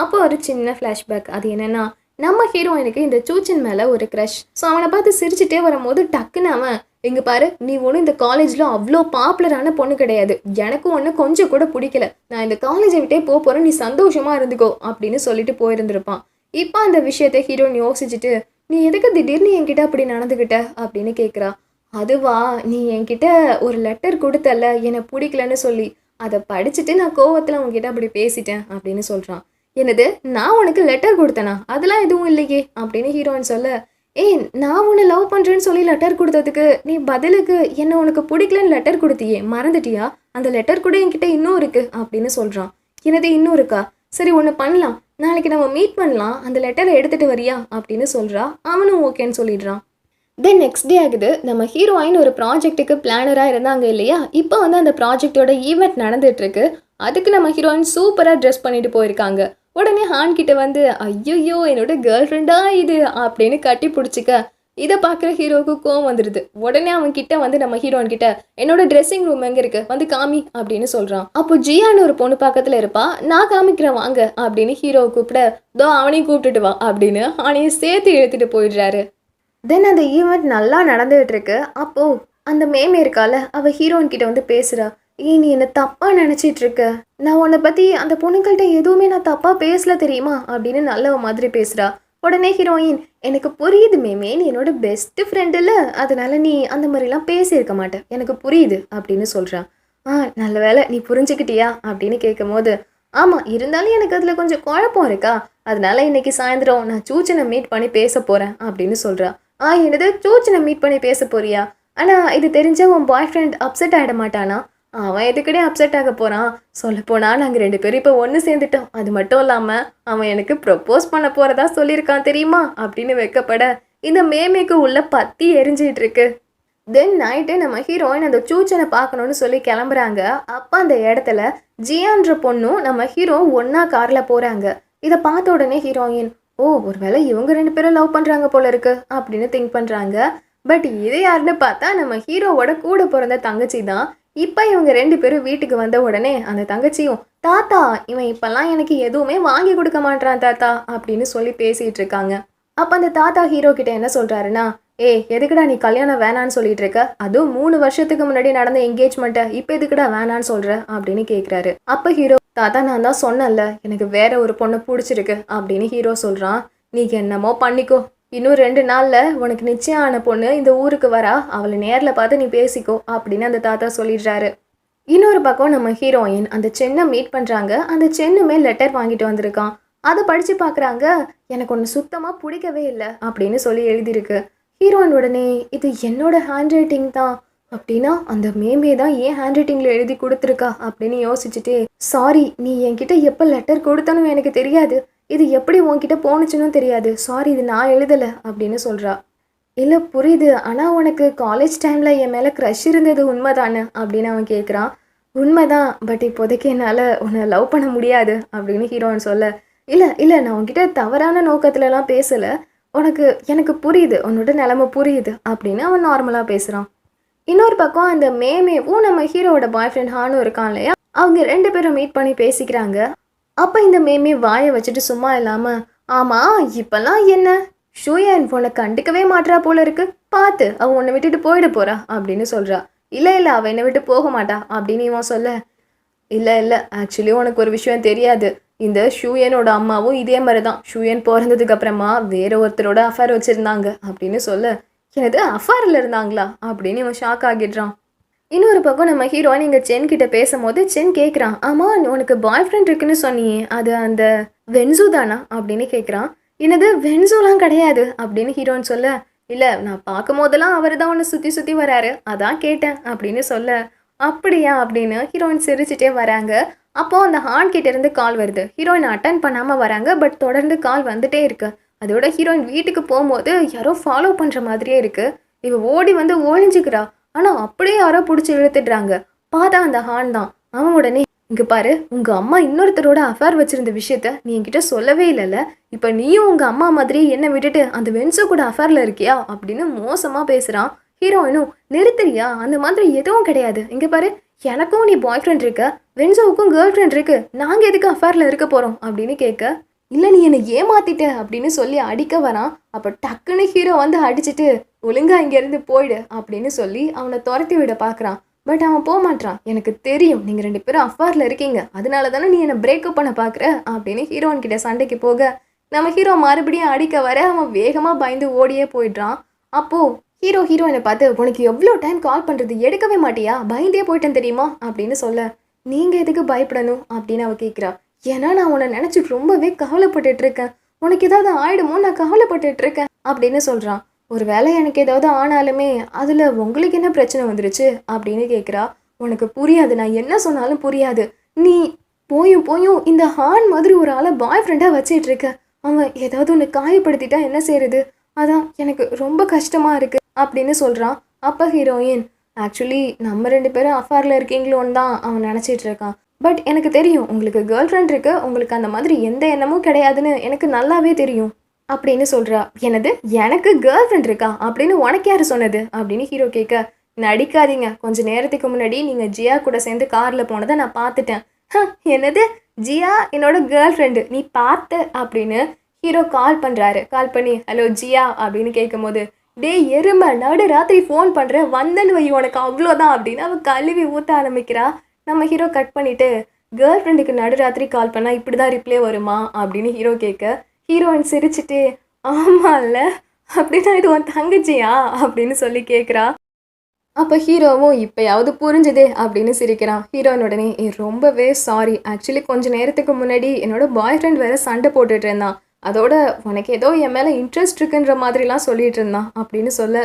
அப்போ ஒரு சின்ன ஃப்ளாஷ்பேக். அது என்னென்னா, நம்ம ஹீரோயினுக்கு இந்த சூச்சன் மேலே ஒரு க்ரஷ். ஸோ அவனை பார்த்து சிரிச்சுட்டே வரும்போது டக்குன்னு அவன், இங்கே பாரு, நீ ஒன்றும் இந்த காலேஜில் அவ்வளோ பாப்புலரான பொண்ணு கிடையாது, எனக்கும் ஒன்று கொஞ்சம் கூட பிடிக்கல, நான் இந்த காலேஜை விட்டே போகிறேன், நீ சந்தோஷமாக இருந்துக்கோ அப்படின்னு சொல்லிட்டு போயிருந்திருப்பான். இப்போ அந்த விஷயத்தை ஹீரோயின் யோசிச்சுட்டு, நீ எதுக்கு திடீர்னு என்கிட்ட அப்படி நடந்துக்கிட்ட அப்படின்னு கேட்குறா. அதுவா, நீ என்கிட்ட ஒரு லெட்டர் கொடுத்தல என்னை பிடிக்கலன்னு சொல்லி, அதை படிச்சுட்டு நான் கோவத்தில் உங்ககிட்ட அப்படி பேசிட்டேன் அப்படின்னு சொல்கிறான். என்னது, நான் உனக்கு லெட்டர் கொடுத்தேனா? அதெல்லாம் எதுவும் இல்லையே அப்படின்னு ஹீரோயின் சொல்ல, ஏய் நான் உன்னை லவ் பண்ணுறேன்னு சொல்லி லெட்டர் கொடுத்ததுக்கு நீ பதிலுக்கு என்ன உனக்கு பிடிக்கலன்னு லெட்டர் கொடுத்தியே, மறந்துட்டியா? அந்த லெட்டர் கூட என்கிட்ட இன்னும் இருக்குது அப்படின்னு சொல்கிறான். என்னது இன்னும் இருக்கா? சரி ஒன்று பண்ணலாம், நாளைக்கு நம்ம மீட் பண்ணலாம், அந்த லெட்டரை எடுத்துகிட்டு வரியா அப்படின்னு சொல்கிறா. அவனும் ஓகேன்னு சொல்லிடுறான். தென் நெக்ஸ்ட் டே ஆகுது. நம்ம ஹீரோயின் ஒரு ப்ராஜெக்ட்டுக்கு பிளானராக இருந்தாங்க இல்லையா, இப்போ வந்து அந்த ப்ராஜெக்டோட ஈவெண்ட் நடந்துகிட்ருக்கு. அதுக்கு நம்ம ஹீரோயின் சூப்பராக ட்ரெஸ் பண்ணிட்டு போயிருக்காங்க. உடனே ஹான் கிட்ட வந்து, ஐயோ என்னோட கேர்ள் ஃப்ரெண்டா இது அப்படின்னு கட்டி பிடிச்சிக்க, இதை பார்க்குற ஹீரோவுக்கு கோவம் வந்துடுது. உடனே அவன் கிட்ட வந்து நம்ம ஹீரோயின் கிட்ட, என்னோட ட்ரெஸ்ஸிங் ரூம் எங்கே இருக்கு, வந்து காமி அப்படின்னு சொல்கிறான். அப்போ ஜியான்னு ஒரு பொண்ணு பக்கத்தில் இருப்பா. நான் காமிக்கிறேன் வாங்க அப்படின்னு ஹீரோவை கூப்பிட, தோ அவனையும் கூப்பிட்டுட்டு வா அப்படின்னு அவனையும் சேர்த்து இழுத்துட்டு போயிடுறாரு. தென் அந்த ஈவெண்ட் நல்லா நடந்துகிட்டு இருக்கு. அப்போது அந்த மேமே இருக்கால, அவள் ஹீரோயின் கிட்ட வந்து பேசுகிறா. நீ என்னை தப்பாக நினச்சிட்டு இருக்க, நான் உன்னை பற்றி அந்த பொண்ணுங்கள்ட்ட எதுவுமே நான் தப்பாக பேசல தெரியுமா அப்படின்னு நல்ல மாதிரி பேசுகிறா. உடனே ஹீரோயின், எனக்கு புரியுது மேமே, நீ என்னோட பெஸ்ட் ஃப்ரெண்டு இல்லை, அதனால நீ அந்த மாதிரிலாம் பேசியிருக்க மாட்டேன், எனக்கு புரியுது அப்படின்னு சொல்கிறான். நல்ல வேலை நீ புரிஞ்சுக்கிட்டியா அப்படின்னு கேட்கும் போது, ஆமாம் இருந்தாலும் எனக்கு அதில் கொஞ்சம் குழப்பம் இருக்கா, அதனால இன்னைக்கு சாயந்தரம் நான் சூச்சனை மீட் பண்ணி பேச போகிறேன் அப்படின்னு சொல்கிறா. என்னது சூச்சனை மீட் பண்ணி பேச போறியா? ஆனால் இது தெரிஞ்ச உன் பாய் ஃப்ரெண்ட் அப்செட் ஆகிட மாட்டானா? அவன் எதுக்கடே அப்செட் ஆக போகிறான்? சொல்லப்போனால் நாங்கள் 2 பேரும் இப்போ ஒன்று சேர்ந்துட்டோம், அது மட்டும் இல்லாமல் அவன் எனக்கு ப்ரப்போஸ் பண்ண போகிறதா சொல்லியிருக்கான் தெரியுமா அப்படின்னு வைக்கப்பட, இந்த மேமேக்கு உள்ள பற்றி எரிஞ்சிட்டு இருக்கு. தென் நைட்டு நம்ம ஹீரோயின் அந்த சூச்சனை பார்க்கணுன்னு சொல்லி கிளம்புறாங்க. அப்போ அந்த இடத்துல ஜியான்ற பொண்ணும் நம்ம ஹீரோ ஒன்றா காரில் போகிறாங்க. இதை பார்த்த உடனே ஹீரோயின், ஒருவேளை இவங்க 2 பேரும் லவ் பண்ணுறாங்க போல இருக்கு அப்படின்னு திங்க் பண்ணுறாங்க. பட் இது யாருன்னு பார்த்தா நம்ம ஹீரோவோட கூட பிறந்த தங்கச்சி தான். இப்போ இவங்க 2 பேரும் வீட்டுக்கு வந்த உடனே அந்த தங்கச்சியும், தாத்தா இவன் இப்போல்லாம் எனக்கு எதுவுமே வாங்கி கொடுக்க மாட்டான் தாத்தா அப்படின்னு சொல்லி பேசிகிட்டு இருக்காங்க. அப்போ அந்த தாத்தா ஹீரோ கிட்ட என்ன சொல்கிறாருன்னா, எதுக்குடா நீ கல்யாணம் வேணான்னு சொல்லிட்டு இருக்க, அதுவும் 3 வருஷத்துக்கு முன்னாடி நடந்த என்கேஜ்மெண்ட்டை இப்போ எதுக்குடா வேணான்னு சொல்கிற அப்படின்னு கேட்குறாரு. அப்போ ஹீரோ, தாத்தா நான் தான் சொன்னேன்ல எனக்கு வேற ஒரு பொண்ணை பிடிச்சிருக்கு அப்படின்னு ஹீரோ சொல்கிறான். நீ என்னமோ பண்ணிக்கோ, இன்னும் 2 நாளில் உனக்கு நிச்சயம் ஆன பொண்ணு இந்த ஊருக்கு வரா, அவளை நேரில் பார்த்து நீ பேசிக்கோ அப்படின்னு அந்த தாத்தா சொல்லிடுறாரு. இன்னொரு பக்கம் நம்ம ஹீரோயின் அந்த சென்னை மீட் பண்ணுறாங்க. அந்த சென்னுமே லெட்டர் வாங்கிட்டு வந்திருக்கான். அதை படித்து பார்க்குறாங்க. எனக்கு ஒன்று சுத்தமாக பிடிக்கவே இல்லை அப்படின்னு சொல்லி எழுதியிருக்கு. ஹீரோயின் உடனே, இது என்னோட ஹேண்ட் ரைட்டிங் தான் அப்படின்னா அந்த மேமே தான் ஏன் ஹேண்ட் ரைட்டிங்கில் எழுதி கொடுத்துருக்கா அப்படின்னு யோசிச்சுட்டு, சாரி நீ என்கிட்ட எப்போ லெட்டர் கொடுத்தனும் எனக்கு தெரியாது, இது எப்படி உன்கிட்ட போணுச்சுன்னு தெரியாது, சாரி இது நான் எழுதலை அப்படின்னு சொல்கிறா. இல்லை புரியுது, ஆனால் உனக்கு காலேஜ் டைமில் என் மேலே க்ரஷ் இருந்தது உண்மைதானே அப்படின்னு அவன் கேட்குறான். உண்மைதான், பட் இப்போதைக்கு என்னால் உன்னை லவ் பண்ண முடியாது அப்படின்னு ஹீரோயின் சொல்ல, இல்லை நான் உன்கிட்ட தவறான நோக்கத்துலலாம் பேசலை, எனக்கு புரியுது, உன்னோட நிலைமை புரியுது அப்படின்னு அவன் நார்மலாக பேசுகிறான். இன்னொரு பக்கம் அந்த மேமேவும் நம்ம ஹீரோவோட பாய் ஃப்ரெண்ட் ஹானும் இருக்கான் இல்லையா, அவங்க 2 பேரும் மீட் பண்ணி பேசிக்கிறாங்க. அப்போ இந்த மேமே வாயை வச்சுட்டு சும்மா இல்லாமல், ஆமாம் இப்போல்லாம் என்ன ஷூயன் உன்னை கண்டுக்கவே மாட்டா போல இருக்கு, பார்த்து அவன் உன்னை விட்டுட்டு போயிட போறா அப்படின்னு சொல்கிறா. இல்லை அவன் என்னை விட்டு போக மாட்டா அப்படின்னு இவன் சொல்ல, இல்லை ஆக்சுவலி உனக்கு ஒரு விஷயம் தெரியாது, இந்த ஷூயனோட அம்மாவும் இதே மாதிரி தான் ஷூயன் பிறந்ததுக்கு அப்புறமா வேற ஒருத்தரோட அஃபேர் வச்சுருந்தாங்க அப்படின்னு சொல்ல, எனது அஃபேரில் இருந்தாங்களா அப்படின்னு இவன் ஷாக் ஆகிடுறான். இன்னொரு பக்கம் நம்ம ஹீரோயின் இங்கே சென் கிட்ட பேசும்போது சென் கேட்குறான், ஆமாம் உனக்கு பாய் ஃப்ரெண்ட் இருக்குன்னு சொன்னியே, அது அந்த வென்சு தானா அப்படின்னு கேட்குறான். என்னது வென்சுலாம் கிடையாது அப்படின்னு ஹீரோயின் சொல்ல, இல்லை நான் பார்க்கும் போதெல்லாம் அவர் தான் ஒன்று சுற்றி வராரு, அதான் கேட்டேன் அப்படின்னு சொல்ல, அப்படியா அப்படின்னு ஹீரோயின் சிரிச்சுட்டே வராங்க. அப்போது அந்த ஹான் கிட்ட இருந்து கால் வருது. ஹீரோயின் அட்டன் பண்ணாமல் வராங்க, பட் தொடர்ந்து கால் வந்துட்டே இருக்கு. அதோட ஹீரோயின் வீட்டுக்கு போகும்போது யாரோ ஃபாலோ பண்ணுற மாதிரியே இருக்கு. இவ ஓடி வந்து ஒழிஞ்சுக்கிறா, ஆனால் அப்படியே யாரோ பிடிச்சி இழுத்துடுறாங்க. பார்த்தா அந்த ஹான் தான். அவன் உடனே, இங்கே பாரு உங்கள் அம்மா இன்னொருத்தரோட அஃபேர் வச்சுருந்த விஷயத்த நீ என்கிட்ட சொல்லவே இல்லைல்ல, இப்போ நீயும் உங்கள் அம்மா மாதிரி என்னை விட்டுட்டு அந்த வென்சு கூட அஃபேரில் இருக்கியா அப்படின்னு மோசமாக பேசுகிறான். ஹீரோயினும், நிறுத்துறியா, அந்த மாதிரி எதுவும் கிடையாது, இங்கே பாரு எனக்கும் நீ பாய் ஃப்ரெண்ட் இருக்க, வென்சோவுக்கும் கேர்ள் ஃப்ரெண்ட் இருக்கு, நாங்கள் எதுக்கு அஃபேரில் இருக்க போகிறோம் அப்படின்னு கேட்க, இல்லை நீ என்னை ஏமாத்திட்ட அப்படின்னு சொல்லி அடிக்க வரான். அப்போ டக்குன்னு ஹீரோ வந்து அடிச்சுட்டு ஒழுங்கா இங்கேருந்து போயிடு அப்படின்னு சொல்லி அவனை துரத்தி விட பார்க்குறான். பட் அவன் போக மாட்டான். எனக்கு தெரியும் நீங்கள் 2 பேரும் அஃபாரில் இருக்கீங்க, அதனால தானே நீ என்னை பிரேக்கப் பண்ண பார்க்குற அப்படின்னு ஹீரோயின் கிட்ட சண்டைக்கு போக நம்ம ஹீரோ மறுபடியும் அடிக்க வர அவன் வேகமாக பயந்து ஓடியே போயிடுறான். அப்போது ஹீரோயினை பார்த்து உனக்கு எவ்வளோ டைம் கால் பண்ணுறது, எடுக்கவே மாட்டியா, பயந்தே போயிட்டேன் தெரியுமா அப்படின்னு சொல்ல நீங்கள் எதுக்கு பயப்படணும் அப்படின்னு அவள் கேட்குறா. ஏன்னா நான் உன்னை நினச்சிட்டு ரொம்பவே கவலைப்பட்டுட்டு இருக்கேன், உனக்கு ஏதாவது ஆயிடுமோ நான் கவலைப்பட்டுட்டு இருக்கேன் அப்படின்னு சொல்கிறான். ஒரு வேளை எனக்கு ஏதாவது ஆனாலுமே அதில் உங்களுக்கு என்ன பிரச்சனை வந்துருச்சு அப்படின்னு கேட்குறா. உனக்கு புரியாது, நான் என்ன சொன்னாலும் புரியாது. நீ போயும் இந்த ஹான் மாதிரி ஒரு ஆளை பாய் ஃப்ரெண்டாக வச்சிட்டு இருக்க. அவன் ஏதாவது ஒன்று காயப்படுத்திட்டா என்ன செய்யறது, அதான் எனக்கு ரொம்ப கஷ்டமாக இருக்குது அப்படின்னு சொல்கிறான். அப்போ ஹீரோயின் ஆக்சுவலி நம்ம 2 பேரும் அஃபாரில் இருக்கீங்களோன்னு தான் அவன் நினச்சிட்டு இருக்கான். பட் எனக்கு தெரியும் உங்களுக்கு கேர்ள் ஃப்ரெண்ட் இருக்கு, உங்களுக்கு அந்த மாதிரி எந்த எண்ணமும் கிடையாதுன்னு எனக்கு நல்லாவே தெரியும் அப்படின்னு சொல்கிறா. எனது எனக்கு கேர்ள் ஃப்ரெண்ட் இருக்கா அப்படின்னு உனக்கு யார் சொன்னது அப்படின்னு ஹீரோ கேட்க, நடிக்காதீங்க, கொஞ்சம் நேரத்துக்கு முன்னாடி நீங்கள் ஜியா கூட சேர்ந்து காரில் போனதை நான் பார்த்துட்டேன். என்னது ஜியா என்னோட கேர்ள் ஃப்ரெண்டு நீ பார்த்த அப்படின்னு ஹீரோ கால் பண்ணுறாரு. கால் பண்ணி ஹலோ ஜியா அப்படின்னு கேட்கும்போது டே எருமை நடு ராத்திரி ஃபோன் பண்ணுறேன் வந்தன்னு வை உனக்கு அவ்வளோதான் அப்படின்னு அவன் கழுவி ஊற்ற ஆரம்பிக்கிறா. நம்ம ஹீரோ கட் பண்ணிவிட்டு கேர்ள் ஃப்ரெண்டுக்கு நடு ராத்திரி கால் பண்ணால் இப்படி தான் ரிப்ளே வருமா அப்படின்னு ஹீரோ கேட்க ஹீரோயின் சிரிச்சுட்டு ஆமாம் இல்லை அப்படின்னா இது உன் தங்கச்சியா அப்படின்னு சொல்லி கேட்குறா. அப்போ ஹீரோவும் இப்போயாவது புரிஞ்சுதே அப்படின்னு சிரிக்கிறான். ஹீரோயின் உடனே ரொம்பவே சாரி, ஆக்சுவலி கொஞ்சம் நேரத்துக்கு முன்னாடி என்னோட பாய் ஃப்ரெண்ட் வேறு சண்டை போட்டுட்டு இருந்தான், அதோட உனக்கு ஏதோ என் மேலே இன்ட்ரெஸ்ட் இருக்குன்ற மாதிரிலாம் சொல்லிட்டு இருந்தான் அப்படின்னு சொல்ல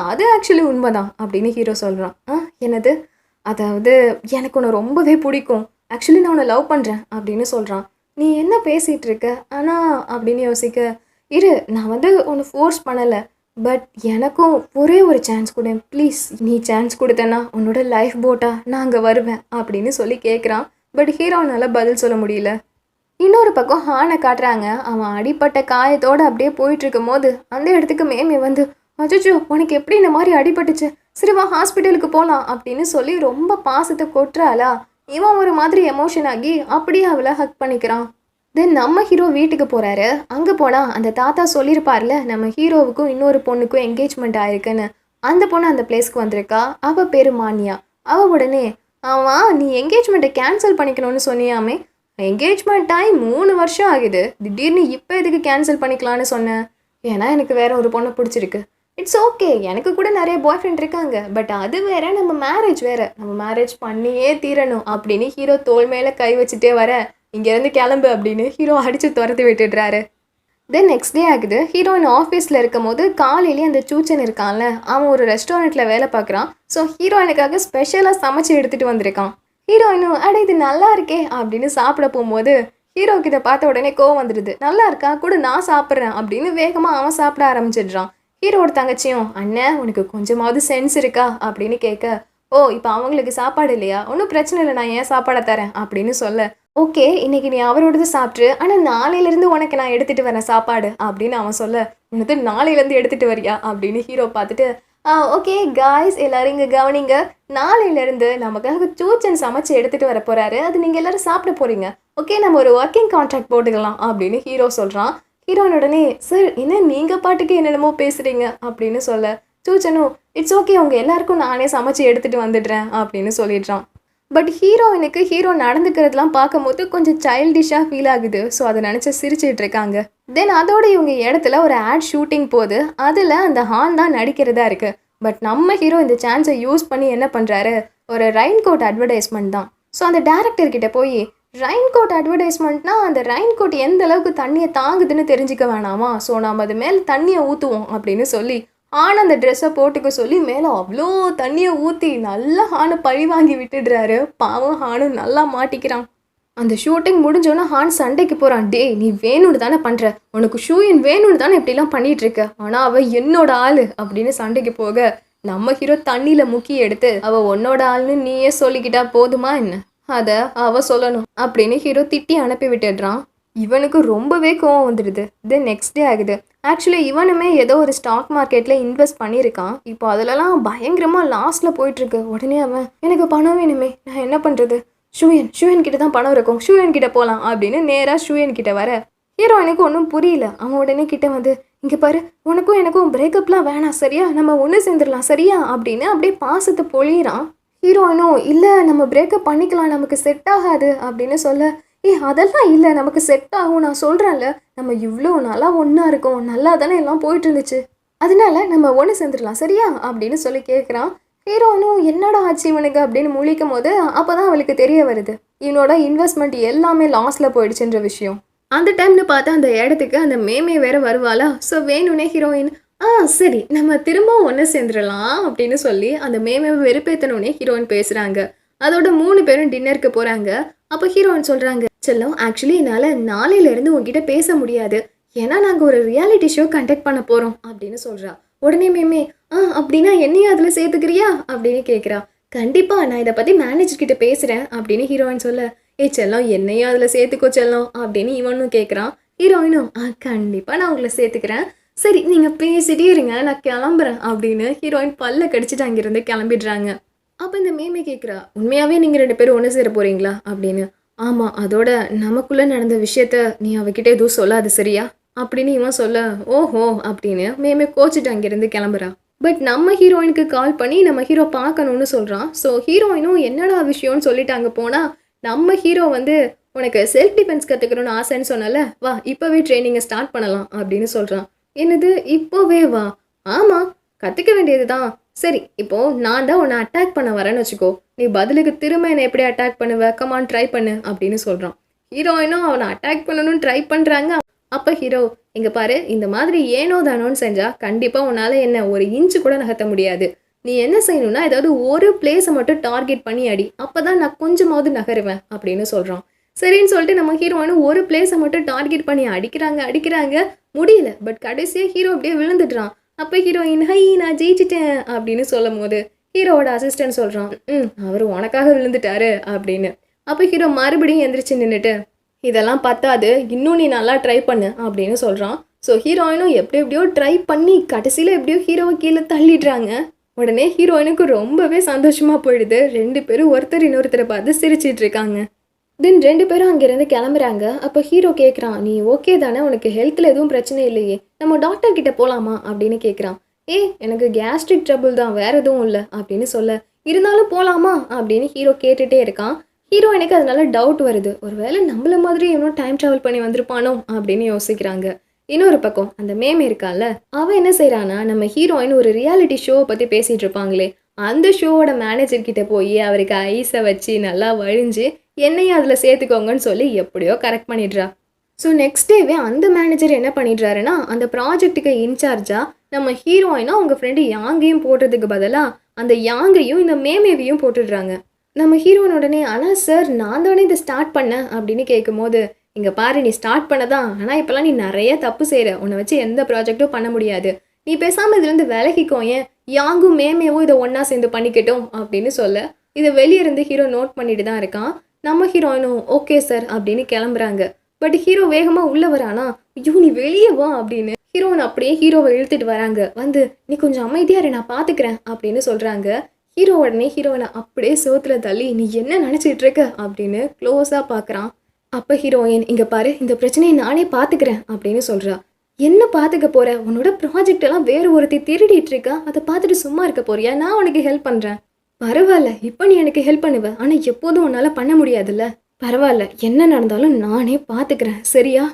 அது ஆக்சுவலி உண்மைதான் அப்படின்னு ஹீரோ சொல்கிறான். என்னது, அதாவது எனக்கு உன்னை ரொம்பவே பிடிக்கும், ஆக்சுவலி நான் உன்னை லவ் பண்ணுறேன் அப்படின்னு சொல்கிறான். நீ என்ன பேசிகிட்டு இருக்க ஆனால் அப்படின்னு யோசிக்க இரு, நான் வந்து உன்னை ஃபோர்ஸ் பண்ணலை, பட் எனக்கும் ஒரே ஒரு சான்ஸ் கொடு ப்ளீஸ், நீ சான்ஸ் கொடுத்தேன்னா உன்னோட லைஃப் போட்டா நான் அங்கே வருவேன் அப்படின்னு சொல்லி கேட்குறான். பட் ஹீரோனால் பதில் சொல்ல முடியல. இன்னொரு பக்கம் ஹானை காட்டுறாங்க. அவன் அடிப்பட்ட காயத்தோடு அப்படியே போயிட்டுருக்கும் போது அந்த இடத்துக்கு மேமே வந்து அச்சோ உனக்கு எப்படி இந்த மாதிரி அடிபட்டுச்சு, சரிவா ஹாஸ்பிட்டலுக்கு போகலாம் அப்படின்னு சொல்லி ரொம்ப பாசத்தை கொட்டுறாளா. இவன் ஒரு மாதிரி எமோஷன் ஆகி அப்படியே அவளை ஹக் பண்ணிக்கிறான். தென் நம்ம ஹீரோ வீட்டுக்கு போகிறாரு. அங்கே போனால் அந்த தாத்தா சொல்லியிருப்பார்ல நம்ம ஹீரோவுக்கும் இன்னொரு பொண்ணுக்கும் என்கேஜ்மெண்ட் ஆயிருக்குன்னு. அந்த பொண்ணு அந்த பிளேஸ்க்கு வந்திருக்கா. அவள் பேர் மானியா. அவள் உடனே ஆமாம் நீ என்கேஜ்மெண்ட்டை கேன்சல் பண்ணிக்கணும்னு சொன்னியாமே, என்கேஜ்மெண்ட் ஆகி 3 வருஷம் ஆகுது, திடீர்னு இப்போ எதுக்கு கேன்சல் பண்ணிக்கலான்னு சொன்னேன். ஏன்னா எனக்கு வேற ஒரு பொண்ணை பிடிச்சிருக்கு. இட்ஸ் ஓகே, எனக்கு கூட நிறைய பாய் ஃப்ரெண்ட் இருக்காங்க, பட் அது வேற, நம்ம மேரேஜ் வேற, நம்ம மேரேஜ் பண்ணியே தீரணும் அப்படின்னு ஹீரோ தோள் மேலே கை வச்சுட்டே வர இங்கேருந்து கிளம்பு அப்படின்னு ஹீரோ அடித்து துரத்தி விட்டுடுறாரு. தென் நெக்ஸ்ட் டே ஆகுது. ஹீரோயின் ஆஃபீஸில் இருக்கும் போது காலையிலேயே அந்த சூச்சன் இருக்கான்ல, அவன் ஒரு ரெஸ்டாரண்ட்டில் வேலை பார்க்குறான். ஸோ ஹீரோயினுக்காக ஸ்பெஷலாக சமைச்சு எடுத்துகிட்டு வந்திருக்கான். ஹீரோயினும் அட இது நல்லா இருக்கே அப்படின்னு சாப்பிட போகும்போது ஹீரோக்கு இதை பார்த்த உடனே கோவம் வந்துடுது. நல்லா இருக்கா கூட நான் சாப்பிட்றேன் அப்படின்னு வேகமாக அவன் சாப்பிட ஆரம்பிச்சிடுறான். ஹீரோட தங்கச்சியும் அண்ணன் உனக்கு கொஞ்சமாவது சென்ஸ் இருக்கா அப்படின்னு கேட்க ஓ இப்போ அவங்களுக்கு சாப்பாடு இல்லையா, ஒன்றும் பிரச்சனை இல்லை, நான் ஏன் சாப்பாடை தரேன் அப்படின்னு சொல்ல ஓகே இன்னைக்கு நீ அவரோடது சாப்பிட்ரு, ஆனால் நாளையிலேருந்து உனக்கு நான் எடுத்துகிட்டு வரேன் சாப்பாடு அப்படின்னு அவன் சொல்ல உனக்கு நாளையிலேருந்து எடுத்துகிட்டு வரியா அப்படின்னு ஹீரோ பார்த்துட்டு ஓகே காய்ஸ் எல்லாரும் இங்கே கவனிங்க, நாளையிலேருந்து நமக்காக சூச்சன் சமைச்சு எடுத்துகிட்டு வர போகிறாரு, அது நீங்கள் எல்லோரும் சாப்பிட போகிறீங்க, ஓகே நம்ம ஒரு ஒர்க்கிங் கான்ட்ராக்ட் போட்டுக்கலாம் அப்படின்னு ஹீரோ சொல்கிறான். ஹீரோயின் உடனே சார் என்ன நீங்கள் பாட்டுக்கு என்னென்னமோ பேசுகிறீங்க அப்படின்னு சொல்ல சூச்சனும் இட்ஸ் ஓகே உங்கள் எல்லாருக்கும் நானே சமைச்சு எடுத்துகிட்டு வந்துடுறேன் அப்படின்னு சொல்லிடுறான். பட் ஹீரோயினுக்கு ஹீரோ நடந்துக்கிறதுலாம் பார்க்கும்போது கொஞ்சம் சைல்டிஷாக ஃபீல் ஆகுது. ஸோ அதை நினச்சி சிரிச்சிட்டு இருக்காங்க. தென் அதோட இவங்க இடத்துல ஒரு ஆட் ஷூட்டிங் போது அதில் அந்த ஹான் தான் நடிக்கிறதா இருக்குது. பட் நம்ம ஹீரோ இந்த சான்ஸை யூஸ் பண்ணி என்ன பண்ணுறாரு, ஒரு ரெயின் கோட் அட்வர்டைஸ்மெண்ட் தான். ஸோ அந்த டேரக்டர்கிட்ட போய் ரெயின் கோட் அட்வர்டைஸ்மெண்ட்னா அந்த ரெயின் கோட் எந்த அளவுக்கு தண்ணியை தாங்குதுன்னு தெரிஞ்சுக்க வேணாமா, ஸோ நம்ம அது மேலே தண்ணியை ஊற்றுவோம் அப்படின்னு சொல்லி ஹான் அந்த ட்ரெஸ்ஸை போட்டுக்க சொல்லி மேலே அவ்வளோ தண்ணியை ஊற்றி நல்லா ஹானை பழி வாங்கி விட்டுடுறாரு. பாவம் ஹானும் நல்லா மாட்டிக்கிறான். அந்த ஷூட்டிங் முடிஞ்சோன்னா ஹான் சண்டைக்கு போகிறான். டே நீ வேணும்னு தானே பண்ணுற, உனக்கு ஷூயின் வேணும்னு தானே இப்படிலாம் பண்ணிகிட்டு இருக்க, ஆனால் அவள் என்னோட ஆள் அப்படின்னு சண்டைக்கு போக நம்ம ஹீரோ தண்ணியில் முக்கி எடுத்து அவள் உன்னோட ஆள்னு நீயே சொல்லிக்கிட்டா போதுமா என்ன, அதை அவள் சொல்லணும் அப்படின்னு ஹீரோ திட்டி அனுப்பி விட்டுடுறான். இவனுக்கு ரொம்பவே கோவம் வந்துடுது. தென் நெக்ஸ்ட் டே ஆகுது. ஆக்சுவலி இவனுமே ஏதோ ஒரு ஸ்டாக் மார்க்கெட்டில் இன்வெஸ்ட் பண்ணியிருக்கான். இப்போ அதிலலாம் பயங்கரமாக லாஸ்ட்டில் போயிட்டுருக்கு. உடனே அவன் எனக்கு பணம் வேணுமே, நான் என்ன பண்ணுறது, ஷூயன் கிட்ட தான் பணம் இருக்கும், ஷூயன் கிட்ட போகலாம் அப்படின்னு நேராக ஷூயன் கிட்ட வர ஹீரோயினுக்கு ஒன்றும் புரியல. அவன் உடனே கிட்ட வந்து, இங்கே பாரு, உனக்கும் எனக்கும் பிரேக்கப்லாம் வேணாம் சரியா, நம்ம ஒன்று சேர்ந்துடலாம் சரியா அப்படின்னு அப்படியே பாசத்தை பொழியிறான். ஹீரோயினும் இல்லை நம்ம பிரேக்கப் பண்ணிக்கலாம், நமக்கு செட் ஆகாது அப்படின்னு சொல்ல, அதெல்லாம் இல்லை நமக்கு செட் ஆகும், நான் சொல்கிறேன்ல, நம்ம இவ்வளோ நாளாக ஒன்றா இருக்கோம், நல்லா தானே எல்லாம் போயிட்டு இருந்துச்சு, அதனால நம்ம ஒன்று சேர்ந்துடலாம் சரியா அப்படின்னு சொல்லி கேட்குறான். ஹீரோயினும் என்னடா ஆச்சு இவனுக்கு அப்படின்னு முழிக்கும் போது அப்போ தான் அவளுக்கு தெரிய வருது இவனோட இன்வெஸ்ட்மெண்ட் எல்லாமே லாஸில் போயிடுச்சுன்ற விஷயம். அந்த டைம்னு பார்த்தா அந்த இடத்துக்கு அந்த மேமே வேற வருவாளா. ஸோ வேணும்னே ஹீரோயின் சரி நம்ம திரும்பவும் ஒன்று சேர்ந்துடலாம் அப்படின்னு சொல்லி அந்த மேமே வெறுப்பேற்றனோடனே ஹீரோயின் பேசுகிறாங்க. அதோட 3 பேரும் டின்னருக்கு போகிறாங்க. அப்போ ஹீரோயின் சொல்கிறாங்க, செல்லம் ஆக்சுவலி என்னால் நாளையிலேருந்து உங்ககிட்ட பேச முடியாது, ஏன்னா நாங்கள் ஒரு ரியாலிட்டி ஷோ கண்டக்ட் பண்ண போகிறோம் அப்படின்னு சொல்கிறா. உடனே மேமே அப்படின்னா என்னையும் அதில் சேர்த்துக்கிறியா அப்படின்னு கேட்குறா. கண்டிப்பாக நான் இதை பற்றி மேனேஜர்கிட்ட பேசுகிறேன் அப்படின்னு ஹீரோயின் சொல்ல, செல்லம் என்னையும் அதில் சேர்த்துக்கோ செல்லம் அப்படின்னு இவனும் கேட்குறான். ஹீரோயினும் கண்டிப்பாக நான் உங்களை சேர்த்துக்கிறேன், சரி நீங்கள் பேசிட்டே இருங்க நான் கிளம்புறேன் அப்படின்னு ஹீரோயின் பல்ல கடிச்சிட்டு அங்கேருந்து கிளம்பிடுறாங்க. அப்போ இந்த மேமே கேட்குறா, உண்மையாகவே நீங்கள் 2 பேரும் ஒன்று சேர போகிறீங்களா அப்படின்னு. ஆமாம், அதோட நமக்குள்ளே நடந்த விஷயத்த நீ அவகிட்ட எதுவும் சொல்லாது சரியா அப்படின்னு இவன் சொல்ல, ஓஹோ அப்படின்னு மேமே கோச்சிட்டு அங்கேருந்து கிளம்புறா. பட் நம்ம ஹீரோயினுக்கு கால் பண்ணி நம்ம ஹீரோ பார்க்கணும்னு சொல்கிறான். ஸோ ஹீரோயினும் என்னடா விஷயம்னு சொல்லிட்டு அங்கே போனால் நம்ம ஹீரோ வந்து, உனக்கு செல்ஃப் டிஃபென்ஸ் கற்றுக்கணும்னு ஆசைன்னு சொன்னால, வா இப்போவே ட்ரைனிங்கை ஸ்டார்ட் பண்ணலாம் அப்படின்னு சொல்கிறான். என்னது இப்போவே வா? ஆமாம் கற்றுக்க வேண்டியது தான். சரி இப்போது நான் தான் உன்னை அட்டாக் பண்ண வரேன்னு வச்சுக்கோ, நீ பதிலுக்கு திரும்ப என்னை எப்படி அட்டாக் பண்ணுவ, கமான் ட்ரை பண்ணு அப்படின்னு சொல்கிறான். ஹீரோயினும் அவனை அட்டாக் பண்ணணும்னு ட்ரை பண்ணுறாங்க. அப்போ ஹீரோ, இங்கே பாரு, இந்த மாதிரி ஏனோ தானோன்னு செஞ்சால் கண்டிப்பாக உன்னால் என்ன ஒரு இன்ச்சு கூட நகர்த்த முடியாது, நீ என்ன செய்யணும்னா ஏதாவது ஒரு பிளேஸை மட்டும் டார்கெட் பண்ணி அடி, அப்போ தான் நான் கொஞ்சமாவது நகருவேன் அப்படின்னு சொல்கிறான். சரின்னு சொல்லிட்டு நம்ம ஹீரோயினும் ஒரு பிளேஸை மட்டும் டார்கெட் பண்ணி அடிக்கிறாங்க முடியல. பட் கடைசியாக ஹீரோ அப்படியே விழுந்துடுறான். அப்போ ஹீரோயின், ஹை நான் ஜெயிச்சிட்டேன் அப்படின்னு சொல்லும் போது ஹீரோவோட அசிஸ்டன்ட் சொல்கிறான், அவர் உனக்காக விழுந்துட்டாரு அப்படின்னு. அப்போ ஹீரோ மறுபடியும் எந்திரிச்சு நின்றுட்டு, இதெல்லாம் பத்தாது, இன்னும் நீ நல்லா ட்ரை பண்ணு அப்படின்னு சொல்கிறான். ஸோ ஹீரோயினும் எப்படியோ ட்ரை பண்ணி கடைசியில் எப்படியோ ஹீரோவை கீழே தள்ளிடுறாங்க. உடனே ஹீரோயினுக்கு ரொம்பவே சந்தோஷமாக போயிடுது. 2 பேரும் ஒருத்தர் இன்னொருத்தரை பார்த்து சிரிச்சிட்டு இருக்காங்க. தென் 2 பேரும் அங்கேருந்து கிளம்புறாங்க. அப்போ ஹீரோ கேட்குறான், நீ ஓகே தானே, உனக்கு ஹெல்த்தில் எதுவும் பிரச்சனை இல்லையே, நம்ம டாக்டர் கிட்ட போகலாமா அப்படின்னு கேட்குறான். எனக்கு கேஸ்ட்ரிக் ட்ரபிள் தான், வேறு எதுவும் இல்லை அப்படின்னு சொல்ல, இருந்தாலும் போகலாமா அப்படின்னு ஹீரோ கேட்டுகிட்டே இருக்கான். ஹீரோயினுக்கு அதனால டவுட் வருது, ஒருவேளை நம்மள மாதிரி இன்னும் டைம் ட்ராவல் பண்ணி வந்திருப்பானோ அப்படின்னு யோசிக்கிறாங்க. இன்னொரு பக்கம் அந்த மேம் இருக்கால, அவன் என்ன செய்கிறான்னா, நம்ம ஹீரோயின் ஒரு ரியாலிட்டி ஷோவை பற்றி பேசிகிட்டு இருப்பாங்களே, அந்த ஷோவோட மேனேஜர் கிட்ட போய் அவருக்கு ஐஸை வச்சு நல்லா வழிஞ்சு என்னையும் அதில் சேர்த்துக்கோங்கன்னு சொல்லி எப்படியோ கரெக்ட் பண்ணிடுறா. ஸோ நெக்ஸ்ட் டேவே அந்த மேனேஜர் என்ன பண்ணிடுறாருன்னா, அந்த ப்ராஜெக்ட்டுக்கு இன்சார்ஜாக நம்ம ஹீரோயினா அவங்க ஃப்ரெண்டு யாங்கையும் போடுறதுக்கு பதிலாக அந்த யாங்கையும் இந்த மேமேவையும் போட்டுடுறாங்க. நம்ம ஹீரோயின் உடனே, ஆனால் சார் நான் தானே இதை ஸ்டார்ட் பண்ணேன் அப்படின்னு கேட்கும்போது, இங்கே பாரு நீ ஸ்டார்ட் பண்ணதான், ஆனால் இப்போலாம் நீ நிறைய தப்பு செய்கிற, உன்னை வச்சு எந்த ப்ராஜெக்டும் பண்ண முடியாது, நீ பேசாமல் இதுலேருந்து விலகிக்கோ, ஏன் யாங்கும் மேமேவும் இதை ஒன்றா சேர்ந்து பண்ணிக்கிட்டோம் அப்படின்னு சொல்ல, இதை வெளியே இருந்து ஹீரோ நோட் பண்ணிட்டு தான் இருக்கான். நம்ம ஹீரோயினும் ஓகே சார் அப்படின்னு கிளம்புறாங்க. பட் ஹீரோ வேகமாக உள்ளே வரானா, ஐயோ நீ வெளியே வா அப்படின்னு ஹீரோயின் அப்படியே ஹீரோவை இழுத்துட்டு வராங்க. வந்து நீ கொஞ்சம் அமைதியாக இரு, நான் பார்த்துக்கிறேன் அப்படின்னு சொல்கிறாங்க. ஹீரோ உடனே ஹீரோயினை அப்படியே சோத்துல தள்ளி, நீ என்ன நினச்சிட்டு இருக்க அப்படின்னு க்ளோஸாக பார்க்குறான். அப்போ ஹீரோயின், இங்கே பாரு இந்த பிரச்சனையை நானே பார்த்துக்கிறேன் அப்படின்னு சொல்கிறா. என்ன பார்த்துக்க போகிற, உன்னோட ப்ராஜெக்ட் எல்லாம் வேறு ஒருத்தி திருடிட்டு இருக்கா, அதை பார்த்துட்டு சும்மா இருக்க போறியா, நான் உனக்கு ஹெல்ப் பண்ணுறேன். பரவாயில்ல இப்போ நீ எனக்கு ஹெல்ப் பண்ணுவ, ஆனால் எப்போதும் உன்னால் பண்ண முடியாதுல்ல, பரவாயில்ல என்ன நடந்தாலும் நானே பார்த்துக்கிறேன் சரியா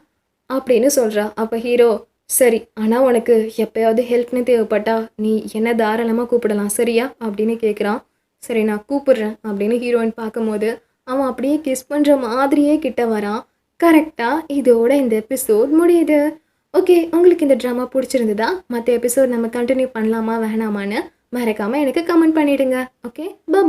அப்படின்னு சொல்கிறா. அப்போ ஹீரோ, சரி ஆனால் உனக்கு எப்போயாவது ஹெல்ப்னு தேவைப்பட்டா நீ என்ன தாராளமாக கூப்பிடலாம் சரியா அப்படின்னு கேட்குறான். சரி நான் கூப்பிடுறேன் அப்படின்னு ஹீரோயின் பார்க்கும்போது அவன் அப்படியே கிஸ் பண்ணுற மாதிரியே கிட்ட வரான். கரெக்டாக இதோட இந்த எபிசோட் முடியுது. ஓகே, உங்களுக்கு இந்த ட்ராமா பிடிச்சிருந்ததா, மற்ற எபிசோட் நம்ம கண்டினியூ பண்ணலாமா வேணாமான்னு மறக்காமல் எனக்கு கமெண்ட் பண்ணிவிடுங்க. ஓகே, பாய்.